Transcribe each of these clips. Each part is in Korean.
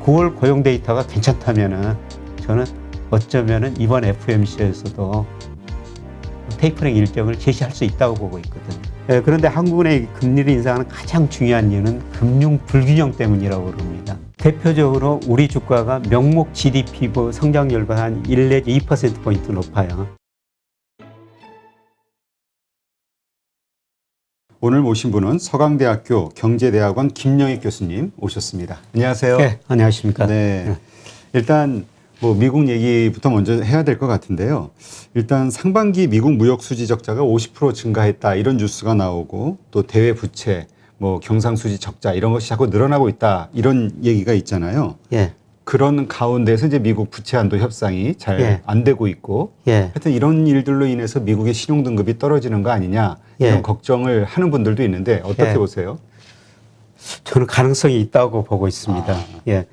9월 고용 데이터가 괜찮다면은 저는 어쩌면은 이번 FOMC에서도 테이퍼링 일정을 제시할 수 있다고 보고 있거든요. 그런데 한국은행의 금리를 인상하는 가장 중요한 이유는 금융 불균형 때문이라고 그럽니다. 대표적으로 우리 주가가 명목 GDP 성장률보다 한 1 내지 2%포인트 높아요. 오늘 모신 분은 서강대학교 경제대학원 김영익 교수님 오셨습니다. 안녕하세요. 네, 안녕하십니까. 네. 일단 뭐 미국 얘기부터 먼저 해야 될 것 같은데요. 일단 상반기 미국 무역 수지 적자가 50% 증가했다 이런 뉴스가 나오고 또 대외 부채, 뭐 경상수지 적자 이런 것이 자꾸 늘어나고 있다 이런 얘기가 있잖아요. 예. 그런 가운데서 이제 미국 부채 한도 협상이 잘 안 되고 있고 하여튼 이런 일들로 인해서 미국의 신용 등급이 떨어지는 거 아니냐 이런 걱정을 하는 분들도 있는데 어떻게 보세요? 저는 가능성이 있다고 보고 있습니다. 예.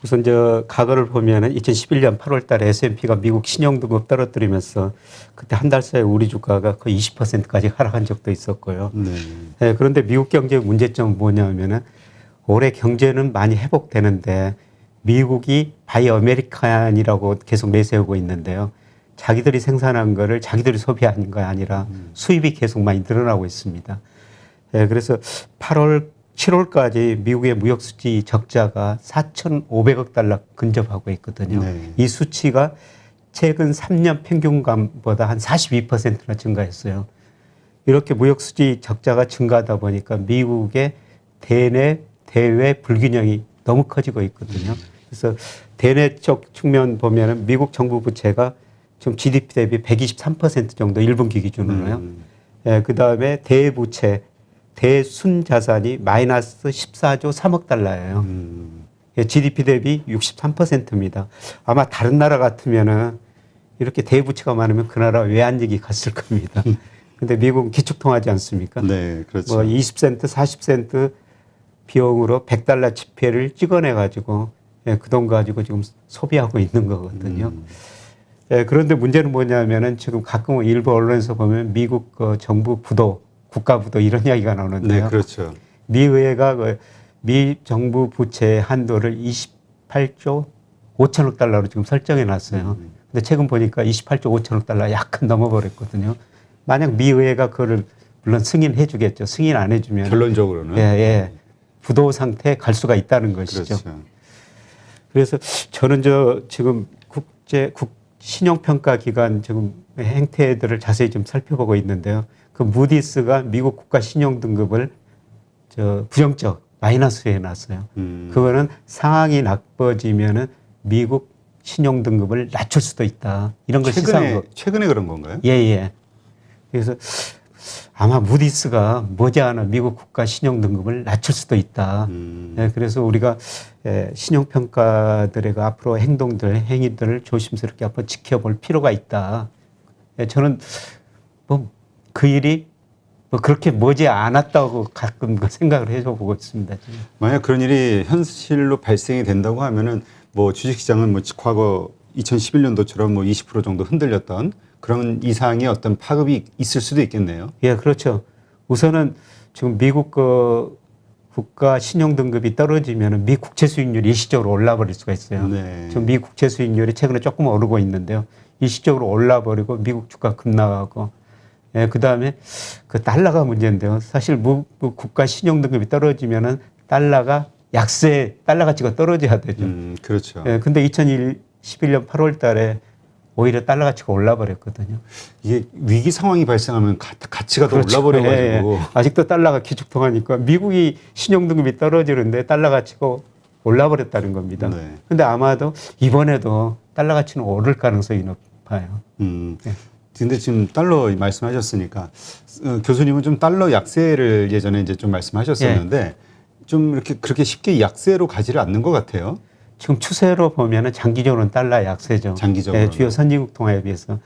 우선 과거를 보면은 2011년 8월 달에 S&P가 미국 신용 등급 떨어뜨리면서 그때 한 달 사이에 우리 주가가 거의 20%까지 하락한 적도 있었고요. 네. 예, 그런데 미국 경제의 문제점은 뭐냐면은 올해 경제는 많이 회복되는데 미국이 바이 아메리칸이라고 계속 내세우고 있는데요. 자기들이 생산한 거를 자기들이 소비하는 거 아니라 수입이 계속 많이 늘어나고 있습니다. 예, 그래서 7월까지 미국의 무역수지 적자가 4,500억 달러 근접하고 있거든요. 네. 이 수치가 최근 3년 평균감보다 한 42%나 증가했어요. 이렇게 무역수지 적자가 증가하다 보니까 미국의 대외 불균형이 너무 커지고 있거든요. 그래서 대내적 측면 보면은 미국 정부 부채가 지금 GDP 대비 123% 정도 1분기 기준으로요. 예, 그 다음에 대부채, 대순 자산이 마이너스 14조 3억 달러예요. 예, GDP 대비 63%입니다. 아마 다른 나라 같으면은 이렇게 대부채가 많으면 그 나라 외환위기 갔을 겁니다. 근데 미국은 기축통화지 않습니까? 네, 그렇죠. 뭐 20센트, 40센트 비용으로 100달러 지폐를 찍어내가지고 예, 그 돈 가지고 지금 소비하고 있는 거거든요. 예, 그런데 문제는 뭐냐면은 지금 가끔 일부 언론에서 보면 미국 정부 부도, 국가 부도 이런 이야기가 나오는데요. 네, 그렇죠. 미 의회가 미 정부 부채 한도를 28조 5천억 달러로 지금 설정해 놨어요. 근데 최근 보니까 28조 5천억 달러 약간 넘어버렸거든요. 만약 미 의회가 그거를 물론 승인해 주겠죠. 승인 안 해주면 결론적으로는 예, 부도 상태에 갈 수가 있다는 것이죠. 그렇죠. 그래서 저는 지금 신용평가기관 지금 행태들을 자세히 좀 살펴보고 있는데요. 그 무디스가 미국 국가 신용등급을 부정적 마이너스에 놨어요. 그거는 상황이 나빠지면은 미국 신용등급을 낮출 수도 있다. 이런 걸 시사한 거. 최근에 그런 건가요? 예. 그래서 아마 무디스가 머지않아 미국 국가 신용등급을 낮출 수도 있다. 네, 그래서 우리가 신용평가들의 앞으로 행위들을 조심스럽게 한번 지켜볼 필요가 있다. 저는 그 일이 그렇게 머지 않았다고 가끔 생각을 해보고 있습니다. 지금. 만약 그런 일이 현실로 발생이 된다고 하면은 뭐 주식시장은 뭐 과거 2011년도처럼 뭐 20% 정도 흔들렸던 그런 이상의 어떤 파급이 있을 수도 있겠네요. 예, 그렇죠. 우선은 지금 미국 국가 신용 등급이 떨어지면 미 국채 수익률이 일시적으로 올라버릴 수가 있어요. 네. 지금 미 국채 수익률이 최근에 조금 오르고 있는데요. 일시적으로 올라버리고 미국 주가 급락하고, 예, 그 다음에 그 달러가 문제인데요. 사실 국가 신용 등급이 떨어지면은 달러 가치가 떨어져야 되죠. 그렇죠. 예, 근데 2011년 8월 달에 오히려 달러 가치가 올라버렸거든요. 이게 위기 상황이 발생하면 가치가 더 그렇죠. 올라버려가지고. 예. 아직도 달러가 기축통화니까 미국이 신용등급이 떨어지는데 달러 가치가 올라버렸다는 겁니다. 네. 근데 아마도 이번에도 달러 가치는 오를 가능성이 높아요. 근데 지금 달러 말씀하셨으니까 교수님은 좀 달러 약세를 예전에 이제 좀 말씀하셨었는데 좀 이렇게 그렇게 쉽게 약세로 가지를 않는 것 같아요. 지금 추세로 보면은 장기적으로는 달러 약세죠. 장기적으로. 예, 주요 선진국 통화에 비해서.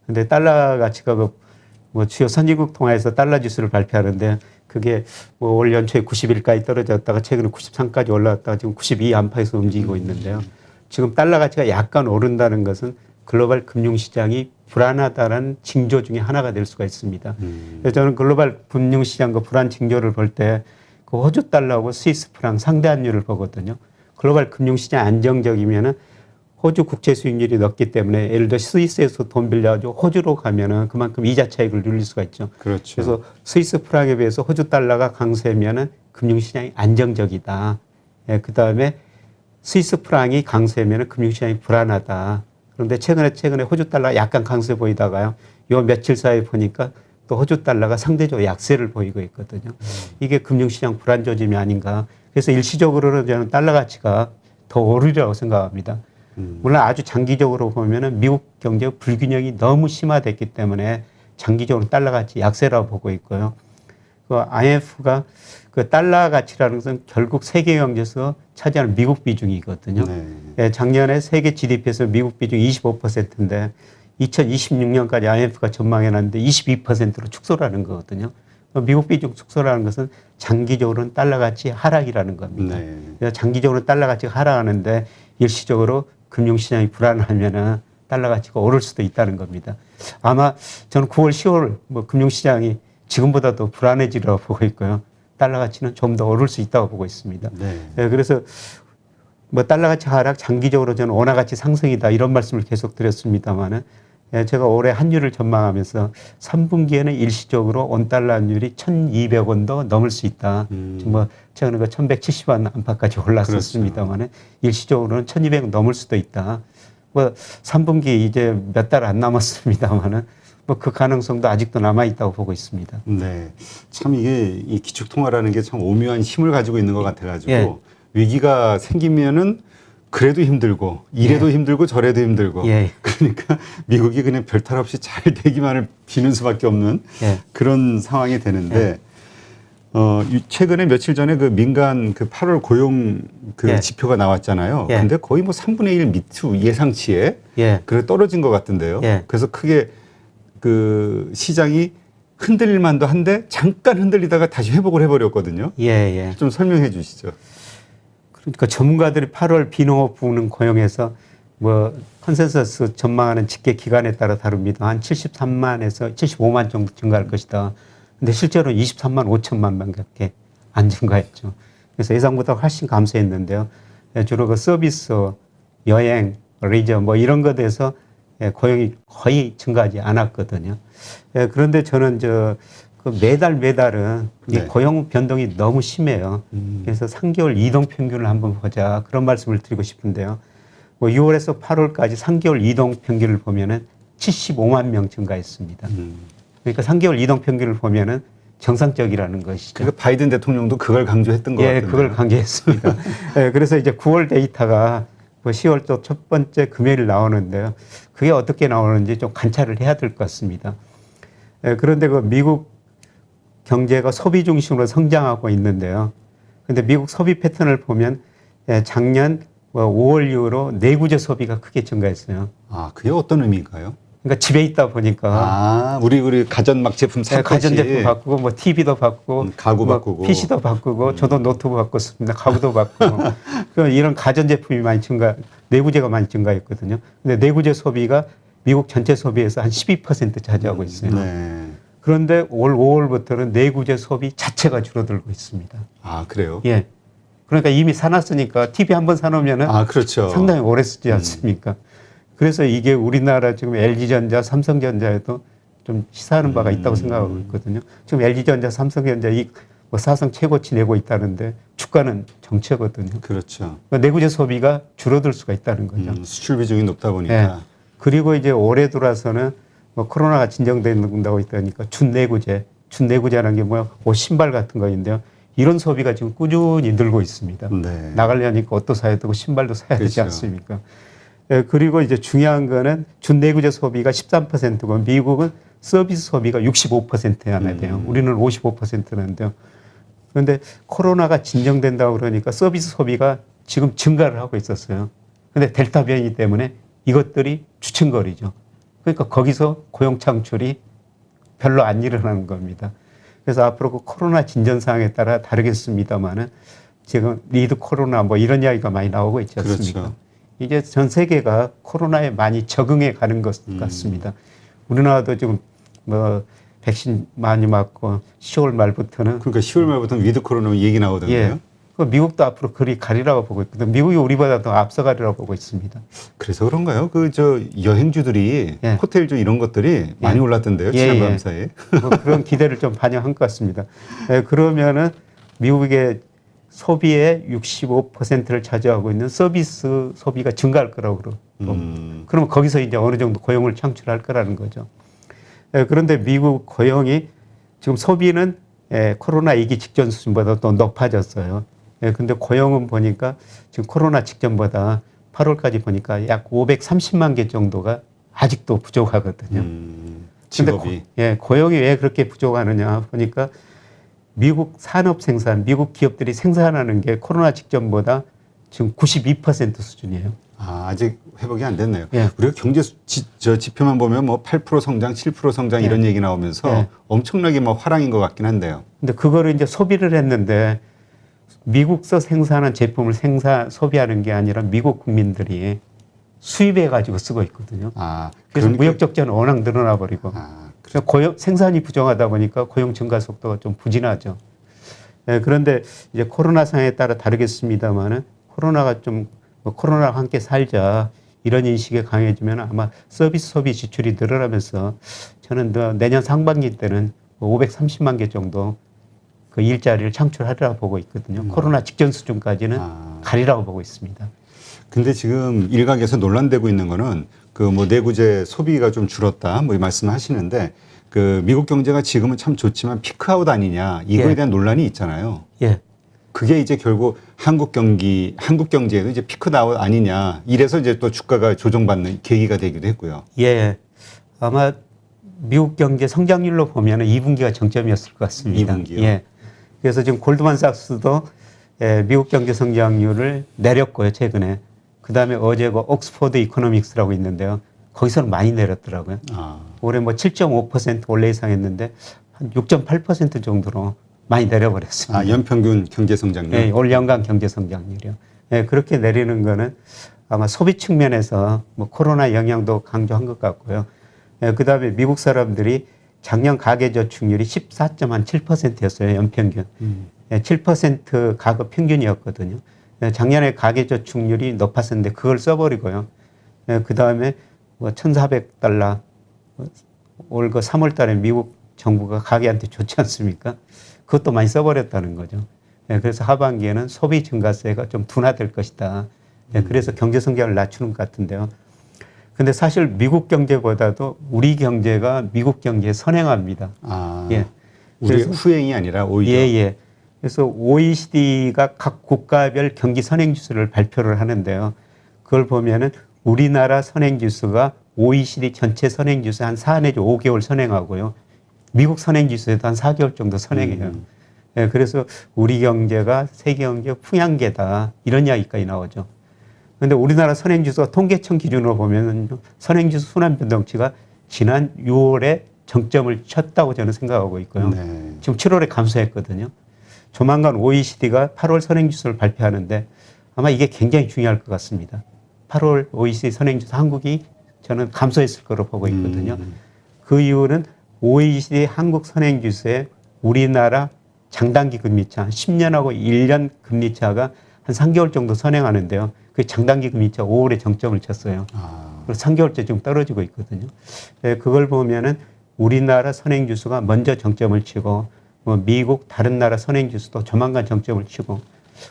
근데 달러 가치가 뭐 주요 선진국 통화에서 달러 지수를 발표하는데 그게 뭐 올 연초에 90일까지 떨어졌다가 최근에 93까지 올라왔다가 지금 92 안팎에서 움직이고 있는데요. 지금 달러 가치가 약간 오른다는 것은 글로벌 금융시장이 불안하다는 징조 중에 하나가 될 수가 있습니다. 그래서 저는 글로벌 금융시장과 불안 징조를 볼 때 그 호주 달러하고 스위스 프랑 상대 환율을 보거든요. 글로벌 금융시장 안정적이면은 호주 국채 수익률이 높기 때문에 예를 들어 스위스에서 돈 빌려가지고 호주로 가면은 그만큼 이자 차익을 누릴 수가 있죠. 그렇죠. 그래서 스위스 프랑에 비해서 호주 달러가 강세면은 금융시장이 안정적이다. 예, 그 다음에 스위스 프랑이 강세면은 금융시장이 불안하다. 그런데 최근에 호주 달러가 약간 강세 보이다가요. 요 며칠 사이에 보니까 또 호주 달러가 상대적으로 약세를 보이고 있거든요. 이게 금융시장 불안 조짐이 아닌가. 그래서 일시적으로는 저는 달러 가치가 더 오르리라고 생각합니다. 물론 아주 장기적으로 보면은 미국 경제 불균형이 너무 심화됐기 때문에 장기적으로 달러 가치 약세라고 보고 있고요. 그 IMF가 그 달러 가치라는 것은 결국 세계 경제에서 차지하는 미국 비중이거든요. 네. 예, 작년에 세계 GDP에서 미국 비중이 25%인데 2026년까지 IMF가 전망해놨는데 22%로 축소라는 거거든요. 미국 비중 축소라는 것은 장기적으로는 달러 가치 하락이라는 겁니다. 네. 그래서 장기적으로 달러 가치가 하락하는데 일시적으로 금융시장이 불안하면은 달러 가치가 오를 수도 있다는 겁니다. 아마 저는 9월, 10월 뭐 금융시장이 지금보다도 불안해지리라고 보고 있고요. 달러 가치는 좀 더 오를 수 있다고 보고 있습니다. 네. 네, 그래서 뭐 달러 가치 하락, 장기적으로 저는 원화 가치 상승이다 이런 말씀을 계속 드렸습니다만은 제가 올해 환율을 전망하면서 3분기에는 일시적으로 원 달러 환율이 1,200원도 넘을 수 있다. 지금 뭐 최근에 그 1,170원 안팎까지 올랐었습니다만은 일시적으로는 1,200원 넘을 수도 있다. 뭐 3분기 이제 몇 달 안 남았습니다만은 뭐 그 가능성도 아직도 남아 있다고 보고 있습니다. 네. 참 이게 이 기축통화라는 게 참 오묘한 힘을 가지고 있는 것 같아가지고 예. 위기가 생기면은 그래도 힘들고 이래도 힘들고 저래도 힘들고 예. 그러니까 미국이 그냥 별탈 없이 잘 되기만을 비는 수밖에 없는 예. 그런 상황이 되는데 최근에 며칠 전에 그 민간 그 8월 고용 그 예. 지표가 나왔잖아요. 예. 근데 거의 뭐 3분의 1 미투 예상치에 예. 그래 떨어진 것 같은데요. 예. 그래서 크게 그 시장이 흔들릴 만도 한데 잠깐 흔들리다가 다시 회복을 해버렸거든요. 예, 예. 좀 설명해 주시죠. 그러니까 전문가들이 8월 비농업 부문 고용에서 뭐 컨센서스 전망하는 집계 기간에 따라 다릅니다. 한 73만에서 75만 정도 증가할 것이다. 근데 실제로 23만 5천만 명밖에 안 증가했죠. 그래서 예상보다 훨씬 감소했는데요. 주로 그 서비스, 여행, 레저 뭐 이런 것에서 고용이 거의 증가하지 않았거든요. 그런데 저는 그 매달은 이 네. 고용 변동이 너무 심해요. 그래서 3개월 이동 평균을 한번 보자 그런 말씀을 드리고 싶은데요. 뭐 6월에서 8월까지 3개월 이동 평균을 보면은 75만 명 증가했습니다. 그러니까 3개월 이동 평균을 보면은 정상적이라는 것이죠. 그러니까 바이든 대통령도 그걸 강조했던 것 같아요. 그걸 강조했습니다. 그래서 이제 9월 데이터가 10월 또 첫 번째 금요일 나오는데요. 그게 어떻게 나오는지 좀 관찰을 해야 될 것 같습니다. 그런데 그 미국 경제가 소비 중심으로 성장하고 있는데요. 그런데 미국 소비 패턴을 보면 작년 5월 이후로 내구재 소비가 크게 증가했어요. 아, 그게 어떤 의미인가요? 그러니까 집에 있다 보니까 우리 가전 막 제품 살 가전제품 바꾸고 뭐 TV도 바꾸고 가구 뭐 바꾸고 PC도 바꾸고 저도 노트북 바꿨습니다. 가구도 바꾸고 이런 가전제품이 많이 내구재가 많이 증가했거든요. 근데 내구재 소비가 미국 전체 소비에서 한 12% 차지하고 있어요. 네. 그런데 올 5월부터는 내구재 소비 자체가 줄어들고 있습니다. 아, 그래요? 예. 그러니까 이미 사놨으니까 TV 한 번 사놓으면은 그렇죠. 상당히 오래 쓰지 않습니까? 그래서 이게 우리나라 지금 LG전자, 삼성전자에도 좀 시사하는 바가 있다고 생각하고 있거든요. 지금 LG전자, 삼성전자 뭐 사상 최고치 내고 있다는데 주가는 정체거든요. 그렇죠. 그러니까 내구재 소비가 줄어들 수가 있다는 거죠. 수출 비중이 높다 보니까. 네. 그리고 이제 올해 들어서는 뭐 코로나가 진정된다고 있다니까 준내구재라는 게 뭐야? 옷 신발 같은 거인데요. 이런 소비가 지금 꾸준히 늘고 있습니다. 네. 나가려니까 옷도 사야 되고 신발도 사야 되지 그렇죠. 않습니까? 그리고 이제 중요한 거는 준내구재 소비가 13%고 미국은 서비스 소비가 65%야 돼요. 우리는 55%인데요. 그런데 코로나가 진정된다고 그러니까 서비스 소비가 지금 증가를 하고 있었어요. 그런데 델타 변이 때문에 이것들이 주춤거리죠. 그러니까 거기서 고용 창출이 별로 안 일어나는 겁니다. 그래서 앞으로 그 코로나 진전 상황에 따라 다르겠습니다만은 지금 리드 코로나 뭐 이런 이야기가 많이 나오고 있지 않습니까? 그렇죠. 이제 전 세계가 코로나에 많이 적응해 가는 것 같습니다. 우리나라도 지금 뭐 백신 많이 맞고 10월 말부터는 그러니까 10월 말부터는 위드 코로나 얘기 나오던데요. 그 미국도 앞으로 그리 가리라고 보고 있거든요. 미국이 우리보다 더 앞서가리라고 보고 있습니다. 그래서 그런가요? 그 저 여행주들이 예. 호텔주 이런 것들이 많이 올랐던데요. 예, 지난 예. 밤 사이에. 뭐 그런 기대를 좀 반영한 것 같습니다. 그러면은 미국의 소비의 65%를 차지하고 있는 서비스 소비가 증가할 거라고 그러면 그러면 거기서 이제 어느 정도 고용을 창출할 거라는 거죠. 그런데 미국 고용이 지금 소비는 코로나 이기 직전 수준보다 또 높아졌어요. 근데 고용은 보니까 지금 코로나 직전보다 8월까지 보니까 약 530만 개 정도가 아직도 부족하거든요. 직업이. 고용이 왜 그렇게 부족하느냐 보니까 미국 산업 생산, 미국 기업들이 생산하는 게 코로나 직전보다 지금 92% 수준이에요. 아직 회복이 안 됐네요. 예. 우리가 경제 저 지표만 보면 뭐 8% 성장, 7% 성장 이런 얘기 나오면서 엄청나게 뭐 화랑인 것 같긴 한데요. 근데 그거를 이제 소비를 했는데 미국서 생산한 제품을 소비하는 게 아니라 미국 국민들이 수입해 가지고 쓰고 있거든요. 그래서 그러니까- 무역 적자는 워낙 늘어나 버리고 그래서 고용 생산이 부정하다 보니까 고용 증가 속도가 좀 부진하죠. 그런데 이제 코로나 상황에 따라 다르겠습니다만은 코로나가 좀 코로나와 함께 살자 이런 인식이 강해지면 아마 서비스 소비 지출이 늘어나면서 저는 내년 상반기 때는 530만 개 정도 그 일자리를 창출하리라고 보고 있거든요. 코로나 직전 수준까지는 가리라고 보고 있습니다. 근데 지금 일각에서 논란되고 있는 거는 그 뭐 내구재 소비가 좀 줄었다 뭐 이 말씀하시는데 그 미국 경제가 지금은 참 좋지만 피크아웃 아니냐 이거에 대한 논란이 있잖아요. 예. 그게 이제 결국 한국 경제에도 이제 피크아웃 아니냐 이래서 이제 또 주가가 조정받는 계기가 되기도 했고요. 예. 아마 미국 경제 성장률로 보면 2분기가 정점이었을 것 같습니다. 2분기요? 예. 그래서 지금 골드만삭스도 미국 경제 성장률을 내렸고요, 최근에. 그 다음에 어제 그 옥스퍼드 이코노믹스라고 있는데요. 거기서는 많이 내렸더라고요. 올해 뭐 7.5% 원래 예상했는데 한 6.8% 정도로 많이 내려버렸습니다. 연평균 경제 성장률. 예, 올 연간 경제 성장률이요. 예, 그렇게 내리는 거는 아마 소비 측면에서 뭐 코로나 영향도 강조한 것 같고요. 예, 그 다음에 미국 사람들이 작년 가계 저축률이 14.7%였어요, 연평균. 7% 가급 평균이었거든요. 작년에 가계 저축률이 높았었는데 그걸 써버리고요. 그 다음에 뭐 1,400달러 올 그 3월 달에 미국 정부가 가계한테 좋지 않습니까? 그것도 많이 써버렸다는 거죠. 그래서 하반기에는 소비 증가세가 좀 둔화될 것이다. 그래서 경제 성장을 낮추는 것 같은데요. 근데 사실 미국 경제보다도 우리 경제가 미국 경제에 선행합니다. 예. 우리 후행이 아니라 오히려. 예. 그래서 OECD가 각 국가별 경기 선행지수를 발표를 하는데요. 그걸 보면은 우리나라 선행지수가 OECD 전체 선행지수 한 4 내지 5개월 선행하고요. 미국 선행지수에도 한 4개월 정도 선행해요. 예, 그래서 우리 경제가 세계 경제 풍향계다 이런 이야기까지 나오죠. 그런데 우리나라 선행지수가 통계청 기준으로 보면 선행지수 순환변동치가 지난 6월에 정점을 쳤다고 저는 생각하고 있고요. 지금 7월에 감소했거든요. 조만간 OECD가 8월 선행지수를 발표하는데 아마 이게 굉장히 중요할 것 같습니다. 8월 OECD 선행지수 한국이 저는 감소했을 거로 보고 있거든요. 그 이유는 OECD 한국 선행지수에 우리나라 장단기 금리차 10년하고 1년 금리차가 한 3개월 정도 선행하는데요. 그 장단기 금리차 5월에 정점을 쳤어요. 그래서 3개월째 지금 떨어지고 있거든요. 그걸 보면은 우리나라 선행지수가 먼저 정점을 치고 뭐 미국 다른 나라 선행지수도 조만간 정점을 치고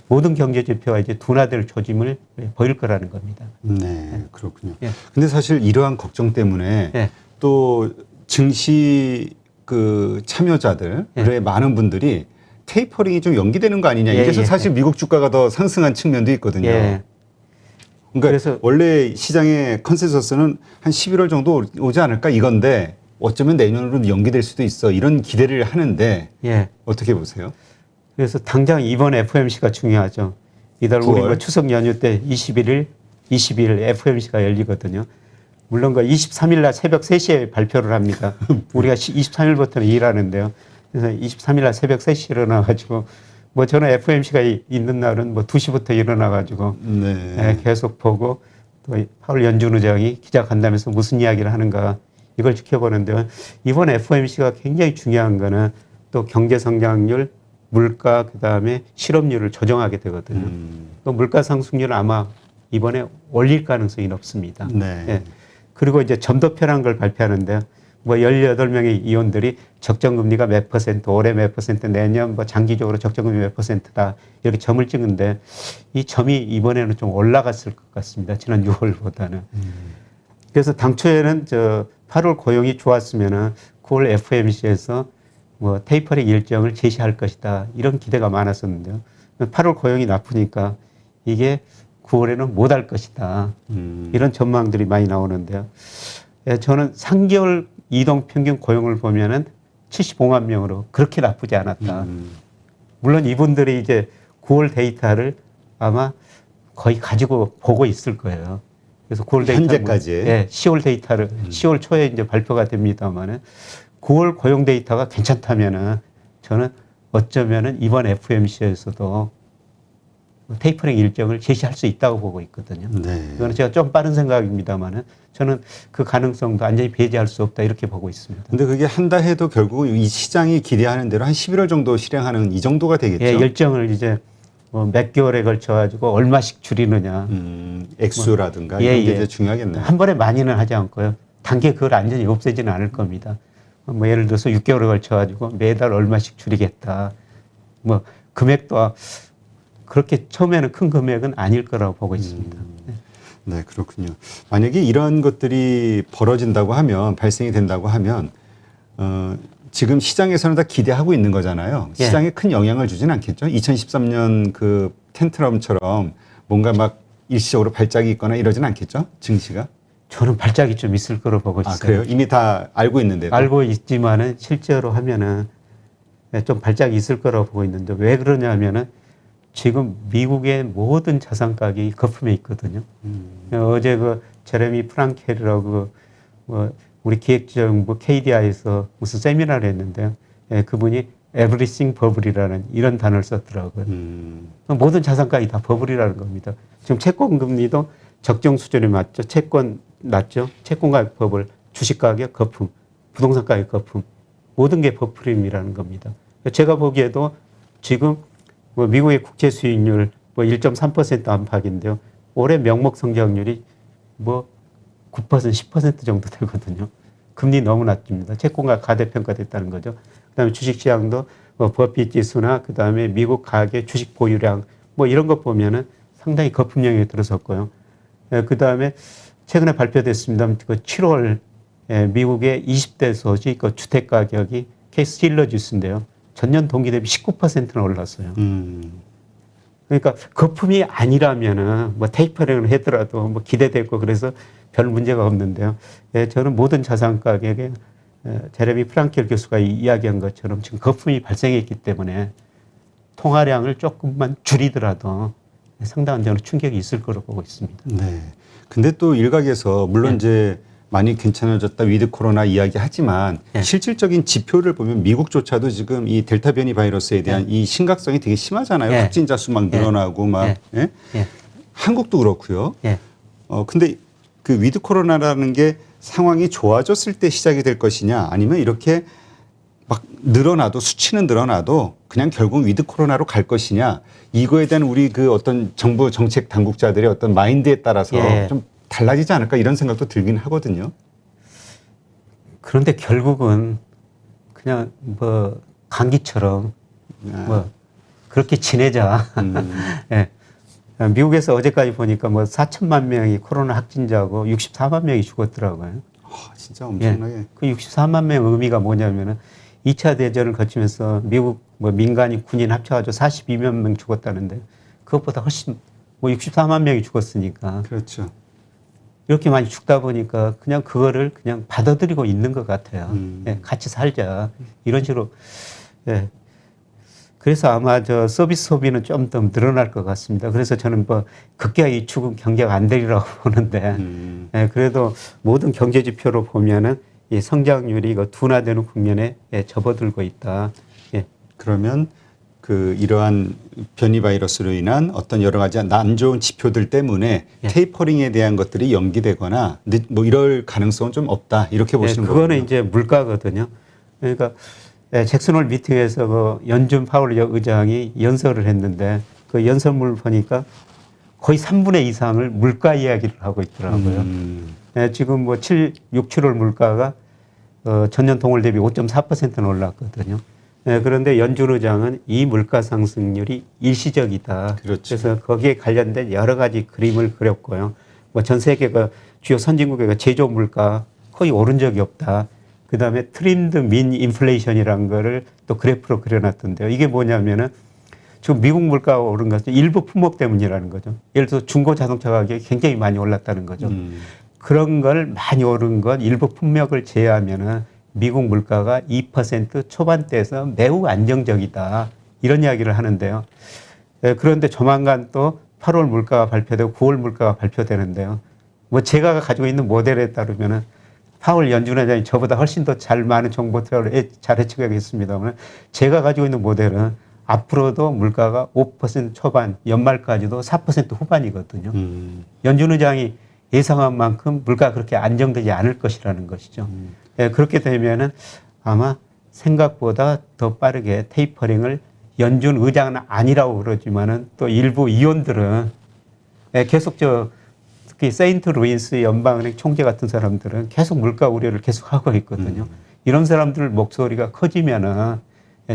모든 경제 지표가 이제 둔화될 조짐을 보일 거라는 겁니다. 네, 그렇군요. 근데 사실 이러한 걱정 때문에 예. 또 증시 그 참여자들의 많은 분들이 테이퍼링이 좀 연기되는 거 아니냐. 이래서 사실 미국 주가가 더 상승한 측면도 있거든요. 그러니까 그래서 원래 시장의 컨센서스는 한 11월 정도 오지 않을까 이건데 어쩌면 내년으로 연기될 수도 있어. 이런 기대를 하는데 어떻게 보세요? 그래서 당장 이번 FOMC가 중요하죠. 이달 우리 뭐 추석 연휴 때 22일 FOMC가 열리거든요. 물론 그 23일 날 새벽 3시에 발표를 합니다. 우리가 23일부터는 일하는데요. 그래서 23일 날 새벽 3시에 일어나가지고 뭐 저는 FOMC가 있는 날은 뭐 2시부터 일어나가지고 계속 보고 또 파월 연준 의장이 기자간담회에서 무슨 이야기를 하는가 이걸 지켜보는데요. 이번 FOMC가 굉장히 중요한 거는 또 경제 성장률 물가 그다음에 실업률을 조정하게 되거든요. 그 물가 상승률은 아마 이번에 올릴 가능성이 높습니다. 네. 예. 그리고 이제 점도표라는 걸 발표하는데요. 뭐 18명의 위원들이 적정금리가 몇 퍼센트, 올해 몇 퍼센트, 내년 뭐 장기적으로 적정금리 몇 퍼센트다 이렇게 점을 찍는데 이 점이 이번에는 좀 올라갔을 것 같습니다. 지난 6월보다는. 그래서 당초에는 8월 고용이 좋았으면은 9월 FOMC에서 뭐 테이퍼링 일정을 제시할 것이다 이런 기대가 많았었는데요. 8월 고용이 나쁘니까 이게 9월에는 못 할 것이다 이런 전망들이 많이 나오는데요. 예, 저는 3개월 이동 평균 고용을 보면은 75만 명으로 그렇게 나쁘지 않았다. 물론 이분들이 이제 9월 데이터를 아마 거의 가지고 보고 있을 거예요. 그래서 9월 데이터 현재까지. 예, 10월 데이터를 10월 초에 이제 발표가 됩니다만은 9월 고용 데이터가 괜찮다면은 저는 어쩌면은 이번 FOMC에서도 테이퍼링 일정을 제시할 수 있다고 보고 있거든요. 네. 이거는 제가 좀 빠른 생각입니다만은 저는 그 가능성도 완전히 배제할 수 없다 이렇게 보고 있습니다. 근데 그게 한다 해도 결국 이 시장이 기대하는 대로 한 11월 정도 실행하는 이 정도가 되겠죠. 예, 일정을 이제 몇 개월에 걸쳐 가지고 얼마씩 줄이느냐. 액수라든가 예, 이런 게 예. 이제 중요하겠네요. 한 번에 많이는 하지 않고요. 단계 그걸 완전히 없애지는 않을 겁니다. 뭐 예를 들어서 6개월에 걸쳐 가지고 매달 얼마씩 줄이겠다. 뭐 금액도 그렇게 처음에는 큰 금액은 아닐 거라고 보고 있습니다. 네, 그렇군요. 만약에 이런 것들이 벌어진다고 하면, 발생이 된다고 하면, 지금 시장에서는 다 기대하고 있는 거잖아요. 예. 시장에 큰 영향을 주진 않겠죠. 2013년 그 텐트럼처럼 뭔가 막 일시적으로 발작이 있거나 이러진 않겠죠. 증시가. 저는 발작이 좀 있을 거로 보고 있어요. 아, 그래요? 이미 다 알고 있는데. 알고 있지만은 실제로 하면은 좀 발작이 있을 거라고 보고 있는데 왜 그러냐면은 지금 미국의 모든 자산 가격이 거품에 있거든요. 어제 그 제레미 프랑켈이라고 뭐 우리 기획정부 KDI에서 무슨 세미나를 했는데요. 예, 그분이 everything 버블이라는 이런 단어를 썼더라고요. 모든 자산 가격이 다 버블이라는 겁니다. 지금 채권 금리도 적정 수준에 맞죠. 채권 낮죠. 채권 가격 버블, 주식 가격 거품, 부동산 가격 거품, 모든 게 버블임이라는 겁니다. 제가 보기에도 지금 뭐 미국의 국채 수익률 뭐 1.3% 안팎인데요. 올해 명목 성장률이 뭐 9%, 10% 정도 되거든요. 금리 너무 낮습니다. 채권가 가대평가됐다는 거죠. 그다음에 주식시장도 뭐 버핏 지수나 그다음에 미국 가계 주식 보유량 뭐 이런 것 보면은 상당히 거품 영역에 들어섰고요. 그다음에 최근에 발표됐습니다. 그 7월 미국의 20대 소지 그 주택 가격이 케이스 힐러 지수인데요. 전년 동기 대비 19%나 올랐어요. 그러니까 거품이 아니라면은 뭐 테이퍼링을 하더라도 뭐 기대되고 그래서 별 문제가 없는데요. 예, 저는 모든 자산 가격에 제레미 프랑켈 교수가 이야기한 것처럼 지금 거품이 발생했기 때문에 통화량을 조금만 줄이더라도 상당한 정도 충격이 있을 거로 보고 있습니다. 네. 근데 또 일각에서 물론 이제 많이 괜찮아졌다 위드 코로나 이야기하지만 실질적인 지표를 보면 미국조차도 지금 이 델타 변이 바이러스에 대한 이 심각성이 되게 심하잖아요. 확진자 수 막 늘어나고 막. 예? 한국도 그렇고요. 근데 그 위드 코로나라는 게 상황이 좋아졌을 때 시작이 될 것이냐 아니면 이렇게 막 늘어나도 수치는 늘어나도 그냥 결국 위드 코로나로 갈 것이냐 이거에 대한 우리 그 어떤 정부 정책 당국자들의 어떤 마인드에 따라서 좀 달라지지 않을까 이런 생각도 들긴 하거든요. 그런데 결국은 그냥 뭐 감기처럼 뭐 그렇게 지내자. 예. 미국에서 어제까지 보니까 뭐 4천만 명이 코로나 확진자고 64만 명이 죽었더라고요. 진짜 엄청나게. 예. 그 64만 명 의미가 뭐냐면은 2차 대전을 거치면서 미국 뭐 민간인 군인 합쳐가지고 42만 명 죽었다는데 그것보다 훨씬 뭐 64만 명이 죽었으니까. 그렇죠. 이렇게 많이 죽다 보니까 그냥 그거를 그냥 받아들이고 있는 것 같아요. 예, 같이 살자. 이런 식으로. 예. 그래서 아마 저 서비스 소비는 좀 더 늘어날 것 같습니다. 그래서 저는 뭐 극기화 위축은 경제가 안 되리라고 보는데, 예, 그래도 모든 경제 지표로 보면은 이 성장률이 이거 둔화되는 국면에 접어들고 있다. 예. 그러면 그 이러한 변이 바이러스로 인한 어떤 여러 가지 안 좋은 지표들 때문에 테이퍼링에 대한 것들이 연기되거나 뭐 이럴 가능성은 좀 없다 이렇게 보시는 거예요. 그거는 이제 물가거든요. 그러니까 잭슨홀 미팅에서 그 연준 파월 의장이 연설을 했는데 그 연설문을 보니까 거의 3분의 2 이상을 물가 이야기를 하고 있더라고요. 지금 뭐 6, 7월 물가가 전년 동월 대비 5.4%는 올랐거든요. 그런데 연준 의장은 이 물가 상승률이 일시적이다. 그렇죠. 그래서 거기에 관련된 여러 가지 그림을 그렸고요. 뭐 전 세계 그 주요 선진국의 제조 물가 거의 오른 적이 없다. 그 다음에 트림드 민 인플레이션이라는 거를 또 그래프로 그려놨던데요. 이게 뭐냐면은 지금 미국 물가가 오른 것은 일부 품목 때문이라는 거죠. 예를 들어서 중고 자동차 가격이 굉장히 많이 올랐다는 거죠. 그런 걸 많이 오른 건 일부 품목을 제외하면은 미국 물가가 2% 초반대에서 매우 안정적이다. 이런 이야기를 하는데요. 그런데 조만간 또 8월 물가가 발표되고 9월 물가가 발표되는데요. 뭐 제가 가지고 있는 모델에 따르면은 파월 연준 의장이 저보다 훨씬 더 잘 많은 정보를 잘 예측하겠습니다만 제가 가지고 있는 모델은 앞으로도 물가가 5% 초반, 연말까지도 4% 후반이거든요. 연준 의장이 예상한 만큼 물가가 그렇게 안정되지 않을 것이라는 것이죠. 그렇게 되면은 아마 생각보다 더 빠르게 테이퍼링을 연준 의장은 아니라고 그러지만은 또 일부 위원들은 계속 특히 세인트 루이스 연방은행 총재 같은 사람들은 계속 물가 우려를 계속 하고 있거든요. 이런 사람들 목소리가 커지면은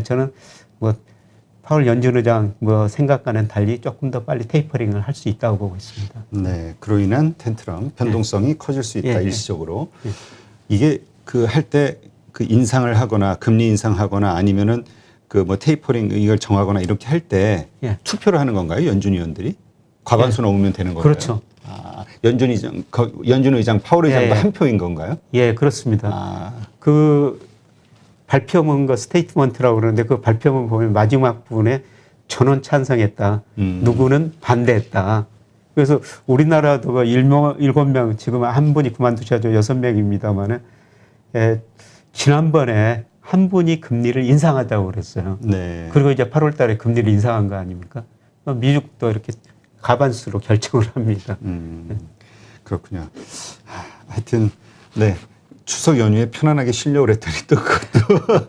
저는 뭐 파월 연준 의장 뭐 생각과는 달리 조금 더 빨리 테이퍼링을 할 수 있다고 보고 있습니다. 네, 그로 인한 텐트럼 변동성이 커질 수 있다 일시적으로. 예. 이게 그 할 때 그 인상을 하거나 금리 인상하거나 아니면은 그 뭐 테이퍼링 이걸 정하거나 이렇게 할 때 투표를 하는 건가요? 연준 위원들이 과반수 넘으면 되는 건가요? 그렇죠. 아, 연준 의장 파월 의장도 한 표인 건가요? 예, 그렇습니다. 그 발표문 그 스테이트먼트라고 그러는데 그 발표문 보면 마지막 부분에 전원 찬성했다. 누구는 반대했다. 그래서 우리나라도 7명 지금 한 분이 그만두셔도 6명입니다만은 지난번에 한 분이 금리를 인상하다고 그랬어요. 네. 그리고 이제 8월 달에 금리를 인상한 거 아닙니까? 미국도 이렇게 가반수로 결정을 합니다. 그렇군요. 하여튼 네. 추석 연휴에 편안하게 쉬려고 그랬더니 또 그것도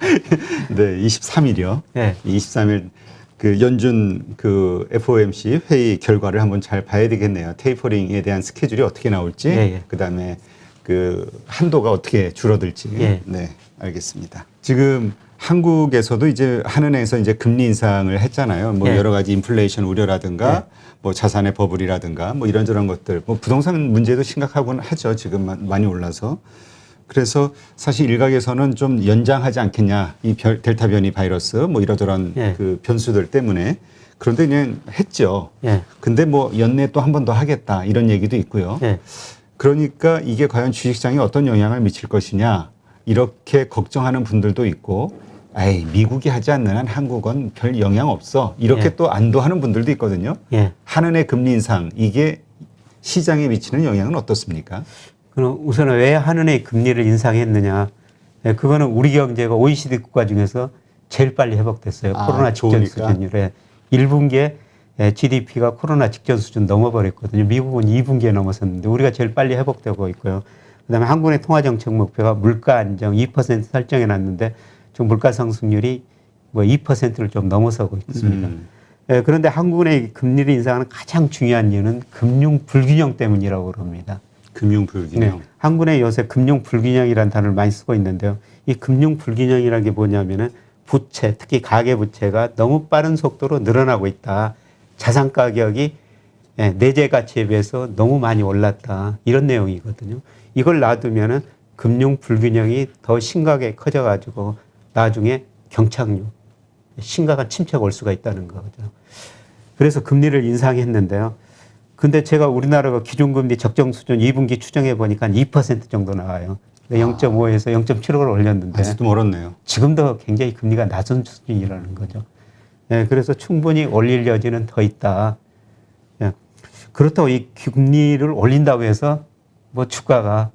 네, 23일이요. 네. 23일 그 연준 그 FOMC 회의 결과를 한번 잘 봐야 되겠네요. 테이퍼링에 대한 스케줄이 어떻게 나올지, 그다음에 그 한도가 어떻게 줄어들지. 네, 알겠습니다. 지금 한국에서도 이제 한은행에서 이제 금리 인상을 했잖아요. 뭐 여러 가지 인플레이션 우려라든가 뭐 자산의 버블이라든가 뭐 이런저런 것들, 뭐 부동산 문제도 심각하곤 하죠. 지금 많이 올라서. 그래서 사실 일각에서는 좀 연장하지 않겠냐. 이 델타 변이 바이러스 뭐 이러저런 그 변수들 때문에. 그런데 그냥 했죠. 근데 뭐 연내 또 한 번 더 하겠다. 이런 얘기도 있고요. 그러니까 이게 과연 주식시장에 어떤 영향을 미칠 것이냐. 이렇게 걱정하는 분들도 있고, 에이, 미국이 하지 않는 한 한국은 별 영향 없어. 이렇게 또 안도하는 분들도 있거든요. 한은의 금리 인상, 이게 시장에 미치는 영향은 어떻습니까? 그럼 우선 왜 한은의 금리를 인상했느냐. 그거는 우리 경제가 OECD 국가 중에서 제일 빨리 회복됐어요. 코로나 직전 수준이래. 1분기에 GDP가 코로나 직전 수준 넘어버렸거든요. 미국은 2분기에 넘어섰는데 우리가 제일 빨리 회복되고 있고요. 그다음에 한국의 통화정책 목표가 물가 안정 2% 설정해 놨는데 지금 물가 상승률이 뭐 2%를 좀 넘어서고 있습니다. 그런데 한국의 금리를 인상하는 가장 중요한 이유는 금융 불균형 때문이라고 그럽니다. 금융 불균형. 네. 한국의 요새 금융 불균형이라는 단어를 많이 쓰고 있는데요. 이 금융 불균형이라는 게 뭐냐면은 부채, 특히 가계 부채가 너무 빠른 속도로 늘어나고 있다. 자산 가격이 내재 가치에 비해서 너무 많이 올랐다. 이런 내용이거든요. 이걸 놔두면은 금융 불균형이 더 심각하게 커져가지고 나중에 경착륙, 심각한 침체가 올 수가 있다는 거죠. 그래서 금리를 인상했는데요. 근데 제가 우리나라가 기준금리 적정 수준 2분기 추정해 보니까 2% 정도 나와요. 0.5에서 0.75를 올렸는데. 아직도 멀었네요. 지금도 굉장히 금리가 낮은 수준이라는 거죠. 그래서 충분히 올릴 여지는 더 있다. 그렇다고 이 금리를 올린다고 해서 뭐 주가가